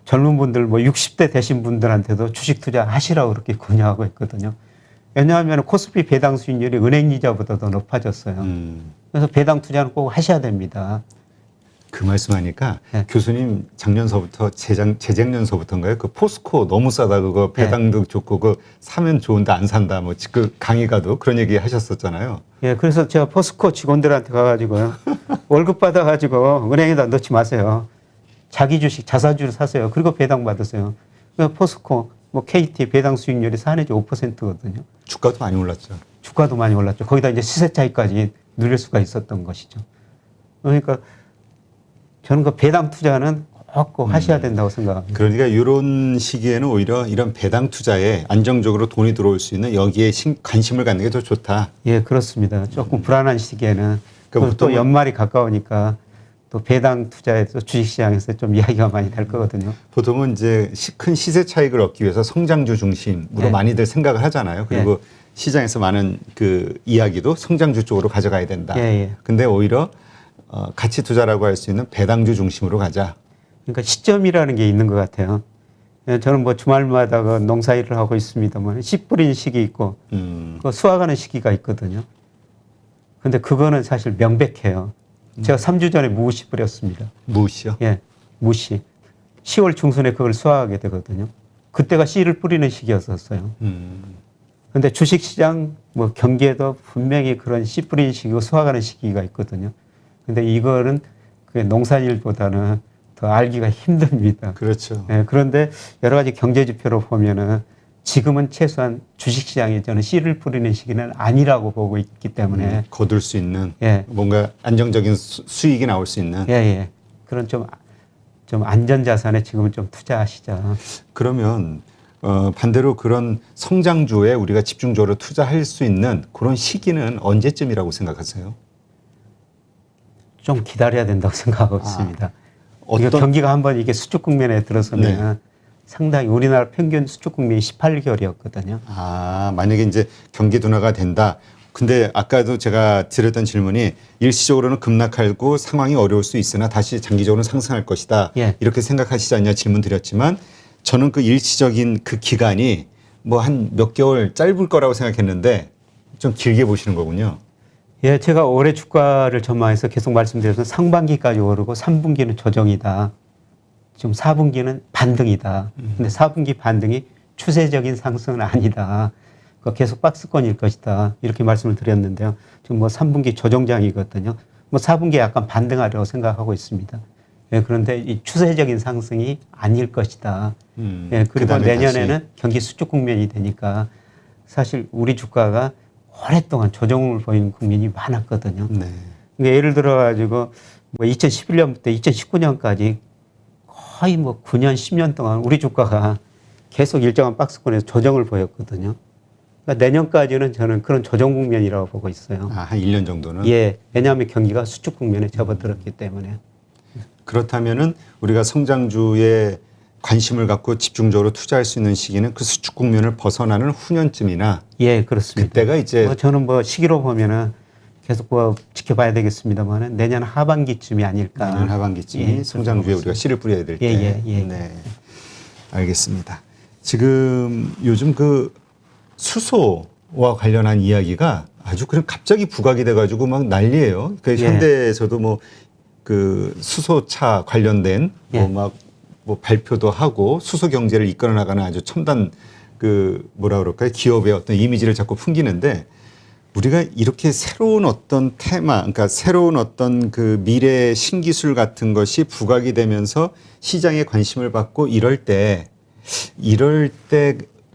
젊은 분들 뭐 60대 되신 분들한테도 주식 투자 하시라고 그렇게 권유하고 있거든요. 왜냐하면 코스피 배당 수익률이 은행 이자보다 더 높아졌어요. 그래서 배당 투자는 꼭 하셔야 됩니다. 그 말씀하니까 네. 교수님 작년서부터 재작년서부터인가요? 그 포스코 너무 싸다 그거 배당도 좋고 그 사면 좋은데 안 산다 뭐 그 강의 가도 그런 얘기 하셨었잖아요. 예, 그래서 제가 포스코 직원들한테 가가지고요. 월급 받아가지고 은행에다 넣지 마세요. 자기 주식, 자사주를 사세요. 그리고 배당 받으세요. 그러니까 포스코 뭐 KT 배당 수익률이 사내지 5%거든요. 주가도 많이 올랐죠. 주가도 많이 올랐죠. 거기다 이제 시세 차익까지 누릴 수가 있었던 것이죠. 그러니까 저는 그 배당 투자는 꼭 하셔야 된다고 생각합니다. 그러니까 이런 시기에는 오히려 이런 배당 투자에 안정적으로 돈이 들어올 수 있는 여기에 관심을 갖는 게 더 좋다. 예, 그렇습니다. 조금 불안한 시기에는 그러니까 또 보통은- 연말이 가까우니까 또 배당 투자에서 주식시장에서 좀 이야기가 많이 될 거거든요. 보통은 이제 큰 시세 차익을 얻기 위해서 성장주 중심으로 예. 많이들 생각을 하잖아요. 그리고 시장에서 많은 그 이야기도 성장주 쪽으로 가져가야 된다. 예, 예. 근데 오히려 가치 투자라고 할 수 있는 배당주 중심으로 가자. 그러니까 시점이라는 게 있는 것 같아요. 예, 저는 뭐 주말마다 그 농사일을 하고 있습니다만 씨 뿌리는 시기 있고 그 수확하는 시기가 있거든요. 근데 그거는 사실 명백해요. 제가 3주 전에 무씨 뿌렸습니다. 무엇이요? 예, 무씨. 10월 중순에 그걸 수확하게 되거든요. 그때가 씨를 뿌리는 시기였었어요. 근데 주식시장 뭐 경기에도 분명히 그런 씨 뿌리는 시기고 수확하는 시기가 있거든요. 근데 이거는 그 농산일보다는 더 알기가 힘듭니다. 그렇죠. 예, 그런데 여러 가지 경제 지표로 보면은 지금은 최소한 주식시장에 저는 씨를 뿌리는 시기는 아니라고 보고 있기 때문에 거둘 수 있는 예. 뭔가 안정적인 수익이 나올 수 있는. 예, 예. 그런 좀 안전자산에 지금은 좀 투자하시자. 그러면 반대로 그런 성장주에 우리가 집중적으로 투자할 수 있는 그런 시기는 언제쯤이라고 생각하세요? 좀 기다려야 된다고 생각하고 있습니다. 어떤- 이거 경기가 한번 이게 수축 국면에 들어서면 상당히 우리나라 평균 수축 국면이 18개월이었거든요. 만약에 이제 경기 둔화가 된다. 근데 아까도 제가 드렸던 질문이 일시적으로는 급락하고 상황이 어려울 수 있으나 다시 장기적으로는 상승할 것이다. 예. 이렇게 생각하시지 않냐 질문 드렸지만 저는 그 일시적인 그 기간이 뭐 한 몇 개월 짧을 거라고 생각했는데 좀 길게 보시는 거군요. 예, 제가 올해 주가를 전망해서 계속 말씀드려서 상반기까지 오르고 3분기는 조정이다. 지금 4분기는 반등이다. 근데 4분기 반등이 추세적인 상승은 아니다. 계속 박스권일 것이다. 이렇게 말씀을 드렸는데요. 지금 뭐 3분기 조정장이거든요. 뭐 4분기에 약간 반등하려고 생각하고 있습니다. 예, 그런데 이 추세적인 상승이 아닐 것이다. 예, 그리고 그다음에 내년에는 경기 수축 국면이 되니까 사실 우리 주가가 오랫동안 조정을 보이는 국면이 많았거든요. 네. 그러니까 예를 들어가지고 뭐 2011년부터 2019년까지 거의 뭐 9년, 10년 동안 우리 주가가 계속 일정한 박스권에서 조정을 보였거든요. 그러니까 내년까지는 저는 그런 조정 국면이라고 보고 있어요. 한 1년 정도는. 예, 왜냐하면 경기가 수축 국면에 접어들었기 때문에. 그렇다면은 우리가 성장주에 관심을 갖고 집중적으로 투자할 수 있는 시기는 그 수축 국면을 벗어나는 후년쯤이나 예, 그렇습니다. 그때가 이제 뭐 저는 뭐 시기로 보면은 계속 뭐 지켜봐야 되겠습니다만은 내년 하반기쯤이 아닐까. 내년 하반기쯤이 예, 성장주에 우리가 씨를 뿌려야 될 때. 예, 예, 예. 네. 알겠습니다. 지금 요즘 그 수소와 관련한 이야기가 아주 그냥 갑자기 부각이 돼가지고 막 난리예요. 그 예. 현대에서도 뭐 그 수소차 관련된 예. 뭐 막 뭐 발표도 하고 수소 경제를 이끌어 나가는 아주 첨단 그 뭐라 그럴까요? 기업의 어떤 이미지를 자꾸 풍기는데 우리가 이렇게 새로운 어떤 테마, 그러니까 새로운 어떤 그 미래 신기술 같은 것이 부각이 되면서 시장에 관심을 받고 이럴 때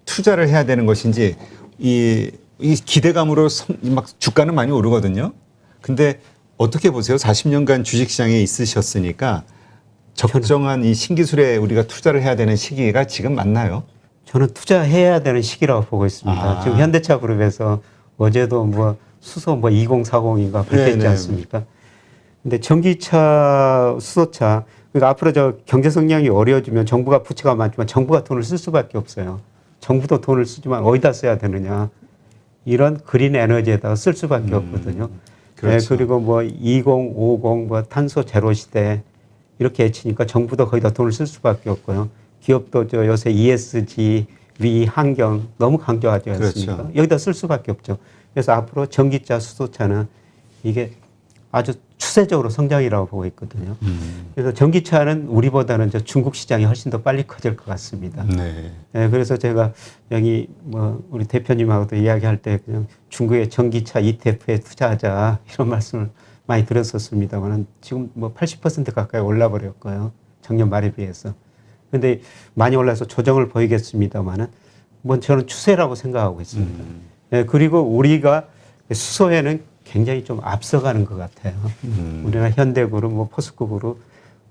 투자를 해야 되는 것인지 이 기대감으로 막 주가는 많이 오르거든요. 근데 어떻게 보세요? 40년간 주식시장에 있으셨으니까 적정한 이 신기술에 우리가 투자를 해야 되는 시기가 지금 맞나요? 저는 투자해야 되는 시기라고 보고 있습니다. 아. 지금 현대차 그룹에서 어제도 뭐 수소 뭐 2040인가 발표했지 네네. 않습니까? 근데 전기차, 수소차, 그러니까 앞으로 저 경제 성장이 어려워지면 정부가 부채가 많지만 정부가 돈을 쓸 수밖에 없어요. 정부도 돈을 쓰지만 어디다 써야 되느냐. 이런 그린 에너지에다가 쓸 수밖에 없거든요. 그렇죠. 네, 그리고 뭐 2050, 뭐 탄소 제로 시대 이렇게 해치니까 정부도 거기다 돈을 쓸 수밖에 없고요. 기업도 저 요새 ESG, 위, 환경 너무 강조하지 않습니까? 그렇죠. 여기다 쓸 수밖에 없죠. 그래서 앞으로 전기차, 수소차는 이게 아주 추세적으로 성장이라고 보고 있거든요. 그래서 전기차는 우리보다는 저 중국 시장이 훨씬 더 빨리 커질 것 같습니다. 네. 네, 그래서 제가 여기 뭐 우리 대표님하고도 이야기할 때 그냥 중국의 전기차 ETF에 투자하자 이런 말씀을 많이 들었었습니다만 지금 뭐 80% 가까이 올라버렸고요. 작년 말에 비해서. 근데 많이 올라서 조정을 보이겠습니다만은 뭐 저는 추세라고 생각하고 있습니다. 예, 그리고 우리가 수소에는 굉장히 좀 앞서가는 것 같아요. 우리나라 현대그룹, 뭐 포스코그룹,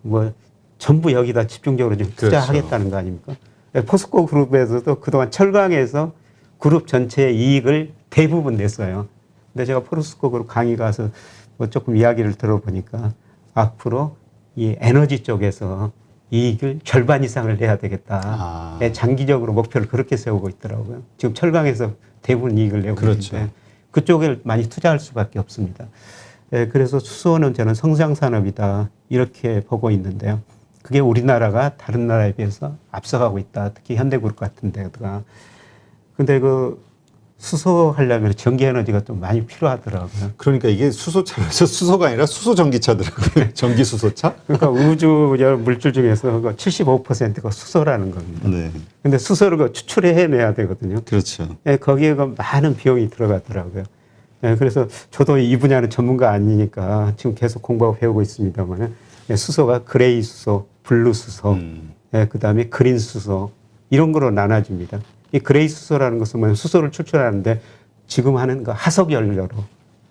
뭐 전부 여기다 집중적으로 좀 투자하겠다는 거 아닙니까? 예, 포스코 그룹에서도 그동안 철강에서 그룹 전체의 이익을 대부분 냈어요. 근데 제가 포스코 그룹 강의 가서 뭐 조금 이야기를 들어보니까 앞으로 이 에너지 쪽에서 이익을 절반 이상을 내야 되겠다. 예, 장기적으로 목표를 그렇게 세우고 있더라고요. 지금 철강에서 대부분 이익을 내고 그렇죠. 있는데 그쪽을 많이 투자할 수밖에 없습니다. 예, 그래서 수소는 저는 성장 산업이다 이렇게 보고 있는데요. 그게 우리나라가 다른 나라에 비해서 앞서가고 있다. 특히 현대그룹 같은 데가. 근데 그 수소 하려면 전기 에너지가 좀 많이 필요하더라고요. 그러니까 이게 수소차라서 수소가 아니라 수소전기차더라고요. 전기 수소차? 그러니까 우주 물질 중에서 75%가 수소라는 겁니다. 네. 근데 수소를 추출해내야 되거든요. 그렇죠. 예, 거기에 많은 비용이 들어가더라고요. 예, 그래서 저도 이 분야는 전문가 아니니까 지금 계속 공부하고 배우고 있습니다만 예, 수소가 그레이 수소, 블루 수소, 예, 그다음에 그린 수소 이런 거로 나눠집니다. 이 그레이 수소라는 것은 뭐냐면 수소를 추출하는데 지금 하는 그 화석 연료로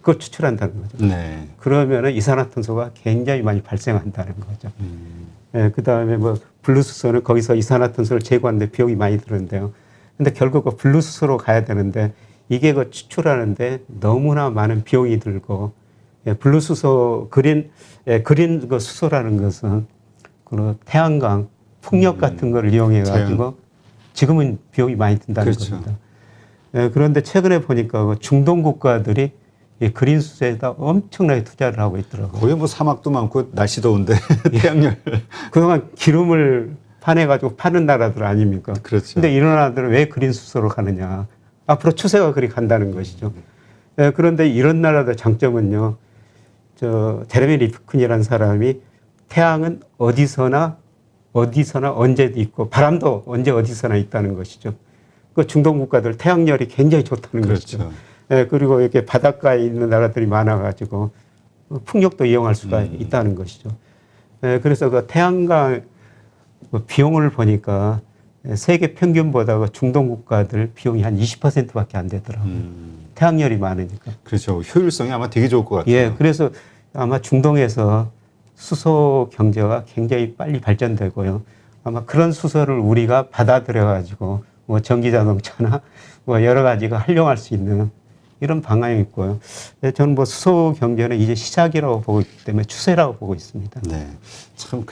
그걸 추출한다는 거죠. 네. 그러면은 이산화탄소가 굉장히 많이 발생한다는 거죠. 예, 그다음에 뭐 블루 수소는 거기서 이산화탄소를 제거하는데 비용이 많이 드는데요. 근데 결국 그 블루 수소로 가야 되는데 이게 그 추출하는데 너무나 많은 비용이 들고 예, 블루 수소 그린 그 수소라는 것은 그 태양광 풍력 같은 걸 이용해 가지고 지금은 비용이 많이 든다는 그렇죠. 겁니다. 예, 그런데 최근에 보니까 그 중동 국가들이 이 그린 수소에다 엄청나게 투자를 하고 있더라고요. 거기 뭐 사막도 많고 날씨 더운데 태양열. 그동안 기름을 파내가지고 파는 나라들 아닙니까? 그렇죠. 근데 이런 나라들은 왜 그린 수소로 가느냐? 앞으로 추세가 그리 간다는 것이죠. 예, 그런데 이런 나라들 장점은요. 제레미 리프킨이라는 사람이 태양은 어디서나 언제도 있고 바람도 언제 어디서나 있다는 것이죠. 그 중동 국가들 태양열이 굉장히 좋다는 그렇죠. 것이죠. 예, 그리고 이렇게 바닷가에 있는 나라들이 많아가지고 풍력도 이용할 수가 있다는 것이죠. 예, 그래서 그 태양광 비용을 보니까 세계 평균보다 그 중동 국가들 비용이 한 20%밖에 안 되더라고요. 태양열이 많으니까. 그렇죠. 효율성이 아마 되게 좋을 것 같아요. 예, 그래서 아마 중동에서 수소 경제가 굉장히 빨리 발전되고요. 아마 그런 수소를 우리가 받아들여가지고 뭐 전기 자동차나 뭐 여러 가지가 활용할 수 있는 이런 방향이 있고요. 저는 뭐 수소 경제는 이제 시작이라고 보고 있기 때문에 추세라고 보고 있습니다. 네. 참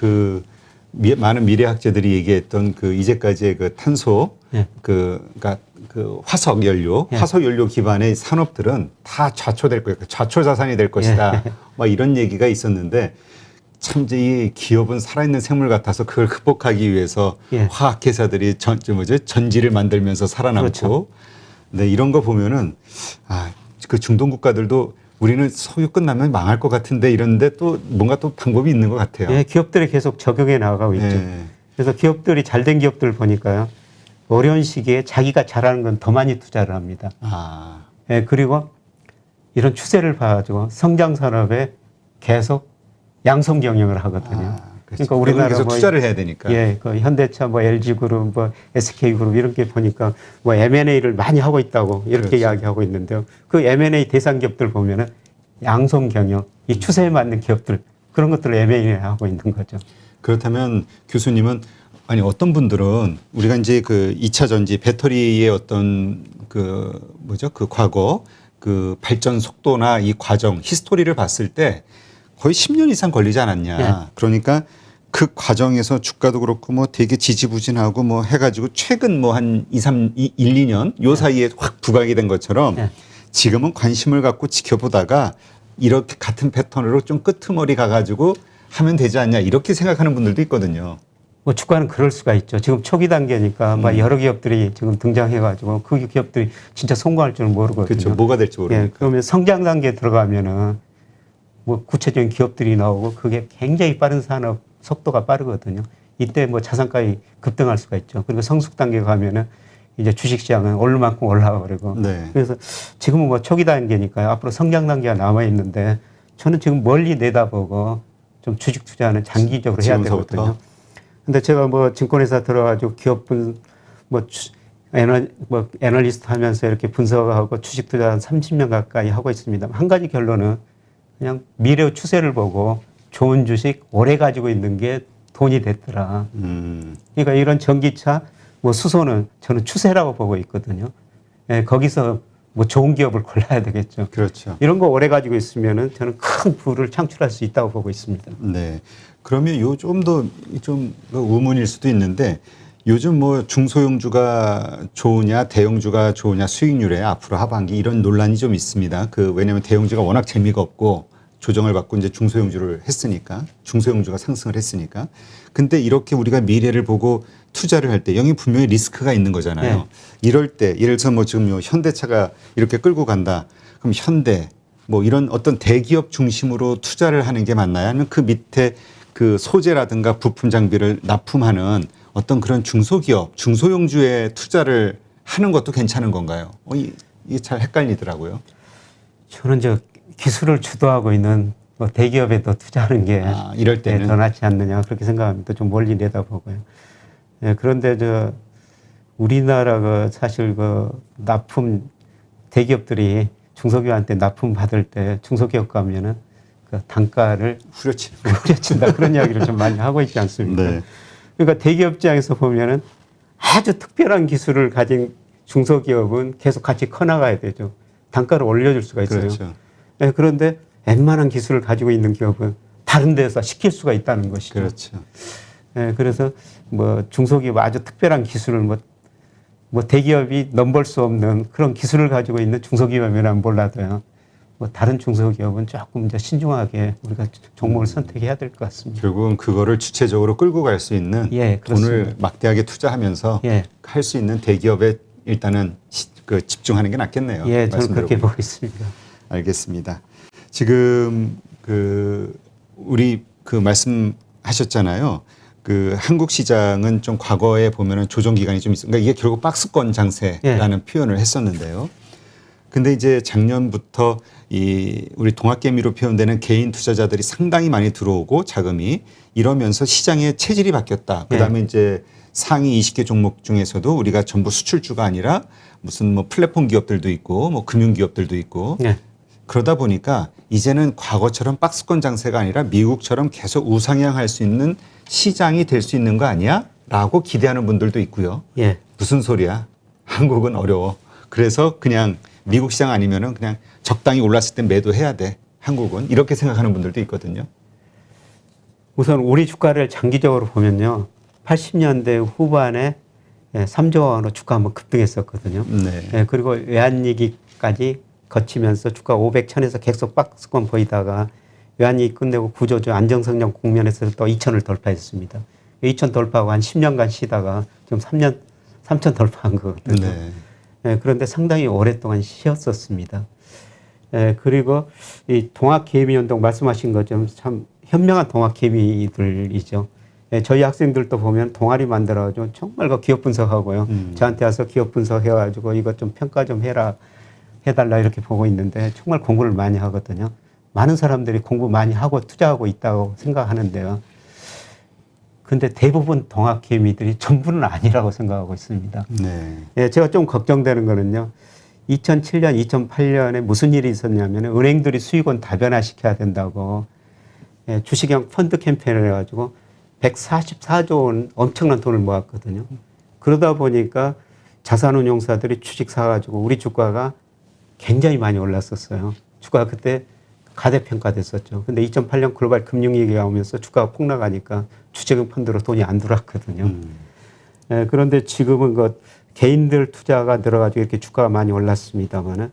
많은 미래학자들이 얘기했던 그 이제까지의 그 탄소, 예. 그러니까 그 화석 연료, 예. 화석 연료 기반의 산업들은 다 좌초될 거예요. 좌초 자산이 될 것이다. 막 이런 얘기가 있었는데 참 이제 이 기업은 살아있는 생물 같아서 그걸 극복하기 위해서 예. 화학회사들이 전지를 만들면서 살아남고 그렇죠. 네, 이런 거 보면은 그 중동 국가들도 우리는 석유 끝나면 망할 것 같은데 이런데 또 뭔가 또 방법이 있는 것 같아요. 예, 기업들이 계속 적용해 나가고 있죠. 네. 그래서 기업들이 잘된 기업들 보니까요. 어려운 시기에 자기가 잘하는 건 더 많이 투자를 합니다. 예, 그리고 이런 추세를 봐가지고 성장 산업에 계속 양성 경영을 하거든요. 그러니까 우리나라 계속 투자를 해야 되니까. 예, 그 현대차, 뭐 LG그룹, 뭐 SK그룹 이런 게 보니까 뭐 M&A를 많이 하고 있다고 이렇게 그렇죠. 이야기하고 있는데요. 그 M&A 대상 기업들 보면은 양성 경영, 이 추세에 맞는 기업들 그런 것들을 M&A 하고 있는 거죠. 그렇다면 교수님은 어떤 분들은 우리가 이제 그 2차 전지 배터리의 어떤 그 과거 그 발전 속도나 이 과정 히스토리를 봤을 때 거의 10년 이상 걸리지 않았냐. 네. 그러니까 그 과정에서 주가도 그렇고 뭐 되게 지지부진하고 뭐 해가지고 최근 뭐 한 1, 2년 요 사이에 확 부각이 된 것처럼 네. 지금은 관심을 갖고 지켜보다가 이렇게 같은 패턴으로 좀 끄트머리 가가지고 하면 되지 않냐 이렇게 생각하는 분들도 있거든요. 뭐 주가는 그럴 수가 있죠. 지금 초기 단계니까 막 여러 기업들이 지금 등장해가지고 그 기업들이 진짜 성공할 줄은 모르거든요. 그렇죠. 뭐가 될지 모르니까. 예, 그러면 성장 단계에 들어가면은 뭐 구체적인 기업들이 나오고 그게 굉장히 빠른 산업 속도가 빠르거든요. 이때 뭐 자산가이 급등할 수가 있죠. 그리고 성숙 단계 가면은 이제 주식시장은 오를 만큼 올라가 버리고. 네. 그래서 지금은 뭐 초기 단계니까 앞으로 성장 단계가 남아 있는데 저는 지금 멀리 내다보고 좀 주식 투자는 장기적으로 해야 지금서부터? 되거든요. 근데 제가 뭐 증권회사 들어가지고 기업분 뭐 애널리스트 하면서 이렇게 분석하고 주식 투자 한 30년 가까이 하고 있습니다. 한 가지 결론은 그냥 미래 추세를 보고 좋은 주식 오래 가지고 있는 게 돈이 됐더라. 그러니까 이런 전기차, 뭐 수소는 저는 추세라고 보고 있거든요. 예, 거기서 뭐 좋은 기업을 골라야 되겠죠. 그렇죠. 이런 거 오래 가지고 있으면은 저는 큰 부를 창출할 수 있다고 보고 있습니다. 네. 그러면 요 좀 더 좀 의문일 수도 있는데 요즘 뭐 중소형주가 좋으냐 대형주가 좋으냐 수익률에 앞으로 하반기 이런 논란이 좀 있습니다. 왜냐하면 대형주가 워낙 재미가 없고 조정을 받고 이제 중소형주를 했으니까 중소형주가 상승을 했으니까. 근데 이렇게 우리가 미래를 보고 투자를 할 때 여기 분명히 리스크가 있는 거잖아요. 네. 이럴 때 예를 들어서 뭐 지금 현대차가 이렇게 끌고 간다. 그럼 현대 뭐 이런 어떤 대기업 중심으로 투자를 하는 게 맞나요? 아니면 그 밑에 그 소재라든가 부품 장비를 납품하는 어떤 그런 중소기업, 중소형주에 투자를 하는 것도 괜찮은 건가요? 이게 잘 헷갈리더라고요. 저는 저 기술을 주도하고 있는 뭐 대기업에 더 투자하는 게 이럴 때는 더 낫지 않느냐 그렇게 생각합니다. 좀 멀리 내다보고요. 예, 그런데 저 우리나라가 사실 그 납품 대기업들이 중소기업한테 납품 받을 때 중소기업 가면은 그 단가를 후려친다 그런 이야기를 좀 많이 하고 있지 않습니까? 네. 그러니까 대기업 입장에서 보면은 아주 특별한 기술을 가진 중소기업은 계속 같이 커나가야 되죠. 단가를 올려줄 수가 있어요. 그렇죠. 네, 그런데 웬만한 기술을 가지고 있는 기업은 다른 데서 시킬 수가 있다는 것이죠. 그렇죠. 네, 그래서 뭐 중소기업 아주 특별한 기술을 뭐 대기업이 넘볼 수 없는 그런 기술을 가지고 있는 중소기업이라면 몰라도요. 뭐 다른 중소기업은 조금 이제 신중하게 우리가 종목을 선택해야 될 것 같습니다. 결국은 그거를 주체적으로 끌고 갈 수 있는 예, 돈을 막대하게 투자하면서 예. 할 수 있는 대기업에 일단은 집중하는 게 낫겠네요. 예, 저는 그렇게 말씀대로. 보고 있습니다. 알겠습니다. 지금 우리 말씀하셨잖아요. 한국 시장은 좀 과거에 보면은 조정 기간이 좀 있어. 그러니까 이게 결국 박스권 장세라는 표현을 했었는데요. 근데 이제 작년부터 우리 동학개미로 표현되는 개인 투자자들이 상당히 많이 들어오고 자금이 이러면서 시장의 체질이 바뀌었다. 그다음에 이제 상위 20개 종목 중에서도 우리가 전부 수출주가 아니라 무슨 뭐 플랫폼 기업들도 있고 뭐 금융 기업들도 있고 그러다 보니까 이제는 과거처럼 박스권 장세가 아니라 미국처럼 계속 우상향할 수 있는 시장이 될 수 있는 거 아니야? 라고 기대하는 분들도 있고요. 예. 무슨 소리야? 한국은 어려워. 그래서 그냥 미국 시장 아니면은 그냥 적당히 올랐을 때 매도해야 돼. 한국은 이렇게 생각하는 분들도 있거든요. 우선 우리 주가를 장기적으로 보면요. 80년대 후반에 3조 원으로 주가 한번 급등했었거든요. 네. 예, 그리고 외환위기까지 거치면서 주가 500, 1000에서 계속 박스권 보이다가 외환위기 끝내고 구조조 안정성장 국면에서 또 2000을 돌파했습니다. 2000 돌파하고 한 10년간 쉬다가 지금 3000 돌파한 거거든요. 네. 예, 그런데 상당히 오랫동안 쉬었었습니다. 예, 그리고 이 동학개미운동 말씀하신 것처럼 참 현명한 동학개미들이죠. 예, 저희 학생들도 보면 동아리 만들어가지고 정말 그 기업 분석하고요. 저한테 와서 기업 분석해가지고 이것 좀 평가 좀 해달라 이렇게 보고 있는데 정말 공부를 많이 하거든요. 많은 사람들이 공부 많이 하고 투자하고 있다고 생각하는데요. 근데 대부분 동학개미들이 전부는 아니라고 생각하고 있습니다. 네. 예, 제가 좀 걱정되는 거는요. 2007년, 2008년에 무슨 일이 있었냐면 은행들이 수익원 다변화시켜야 된다고 주식형 펀드 캠페인을 해가지고 144조 원 엄청난 돈을 모았거든요. 그러다 보니까 자산운용사들이 주식 사가지고 우리 주가가 굉장히 많이 올랐었어요. 주가가 그때 가대평가됐었죠. 근데 2008년 글로벌 금융위기가 오면서 주가가 폭락하니까 주식형 펀드로 돈이 안 들어왔거든요. 그런데 지금은 그 개인들 투자가 들어가지고 이렇게 주가가 많이 올랐습니다만은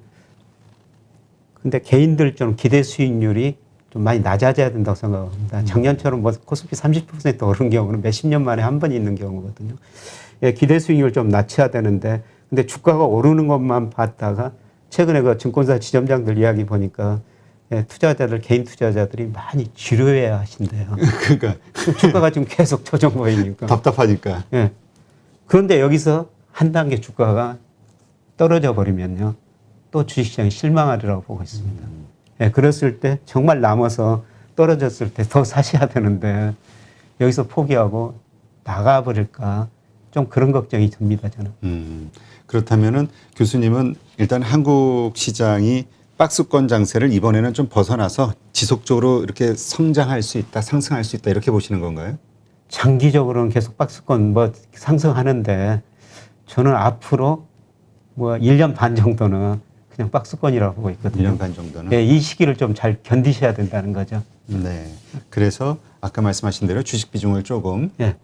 근데 개인들 좀 기대 수익률이 좀 많이 낮아져야 된다고 생각합니다. 작년처럼 뭐 코스피 30% 오른 경우는 몇십 년 만에 한 번 있는 경우거든요. 예, 기대 수익률 좀 낮춰야 되는데 근데 주가가 오르는 것만 봤다가 최근에 그 증권사 지점장들 이야기 보니까 개인 투자자들이 많이 지루해 하신대요. 그러니까 주가가 지금 계속 조정 보이니까. 답답하니까. 예. 그런데 여기서 한 단계 주가가 떨어져 버리면요. 또 주식시장이 실망하리라고 보고 있습니다. 예, 그랬을 때 정말 남아서 떨어졌을 때 더 사셔야 되는데 여기서 포기하고 나가버릴까 좀 그런 걱정이 듭니다. 저는. 그렇다면은 교수님은 일단 한국 시장이 박스권 장세를 이번에는 좀 벗어나서 지속적으로 이렇게 성장할 수 있다, 상승할 수 있다 이렇게 보시는 건가요? 장기적으로는 계속 박스권 뭐 상승하는데 저는 앞으로 뭐 1년 반 정도는 그냥 박스권이라고 보고 있거든요. 1년 반 정도는. 네, 이 시기를 좀 잘 견디셔야 된다는 거죠. 네. 그래서 아까 말씀하신 대로 주식 비중을 조금 예.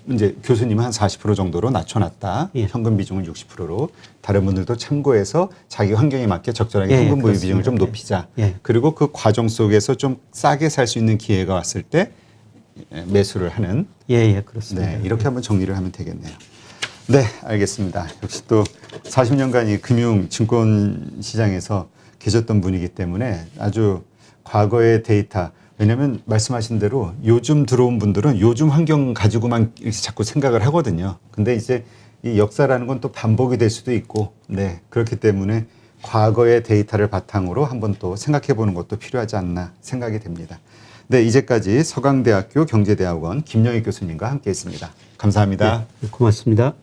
이제 교수님은 한 40% 정도로 낮춰놨다. 예. 현금 비중을 60%로 다른 분들도 참고해서 자기 환경에 맞게 적절하게 예, 현금 보유 그렇습니다. 비중을 좀 예. 높이자. 예. 그리고 그 과정 속에서 좀 싸게 살 수 있는 기회가 왔을 때 매수를 하는. 예, 그렇습니다. 네, 이렇게 한번 정리를 하면 되겠네요. 네, 알겠습니다. 역시 또 40년간 이 금융 증권 시장에서 계셨던 분이기 때문에 아주 과거의 데이터, 왜냐하면 말씀하신 대로 요즘 들어온 분들은 요즘 환경 가지고만 이렇게 자꾸 생각을 하거든요. 근데 이제 이 역사라는 건 또 반복이 될 수도 있고, 네, 그렇기 때문에 과거의 데이터를 바탕으로 한번 또 생각해 보는 것도 필요하지 않나 생각이 됩니다. 네, 이제까지 서강대학교 경제대학원 김영익 교수님과 함께 했습니다. 감사합니다. 예, 고맙습니다.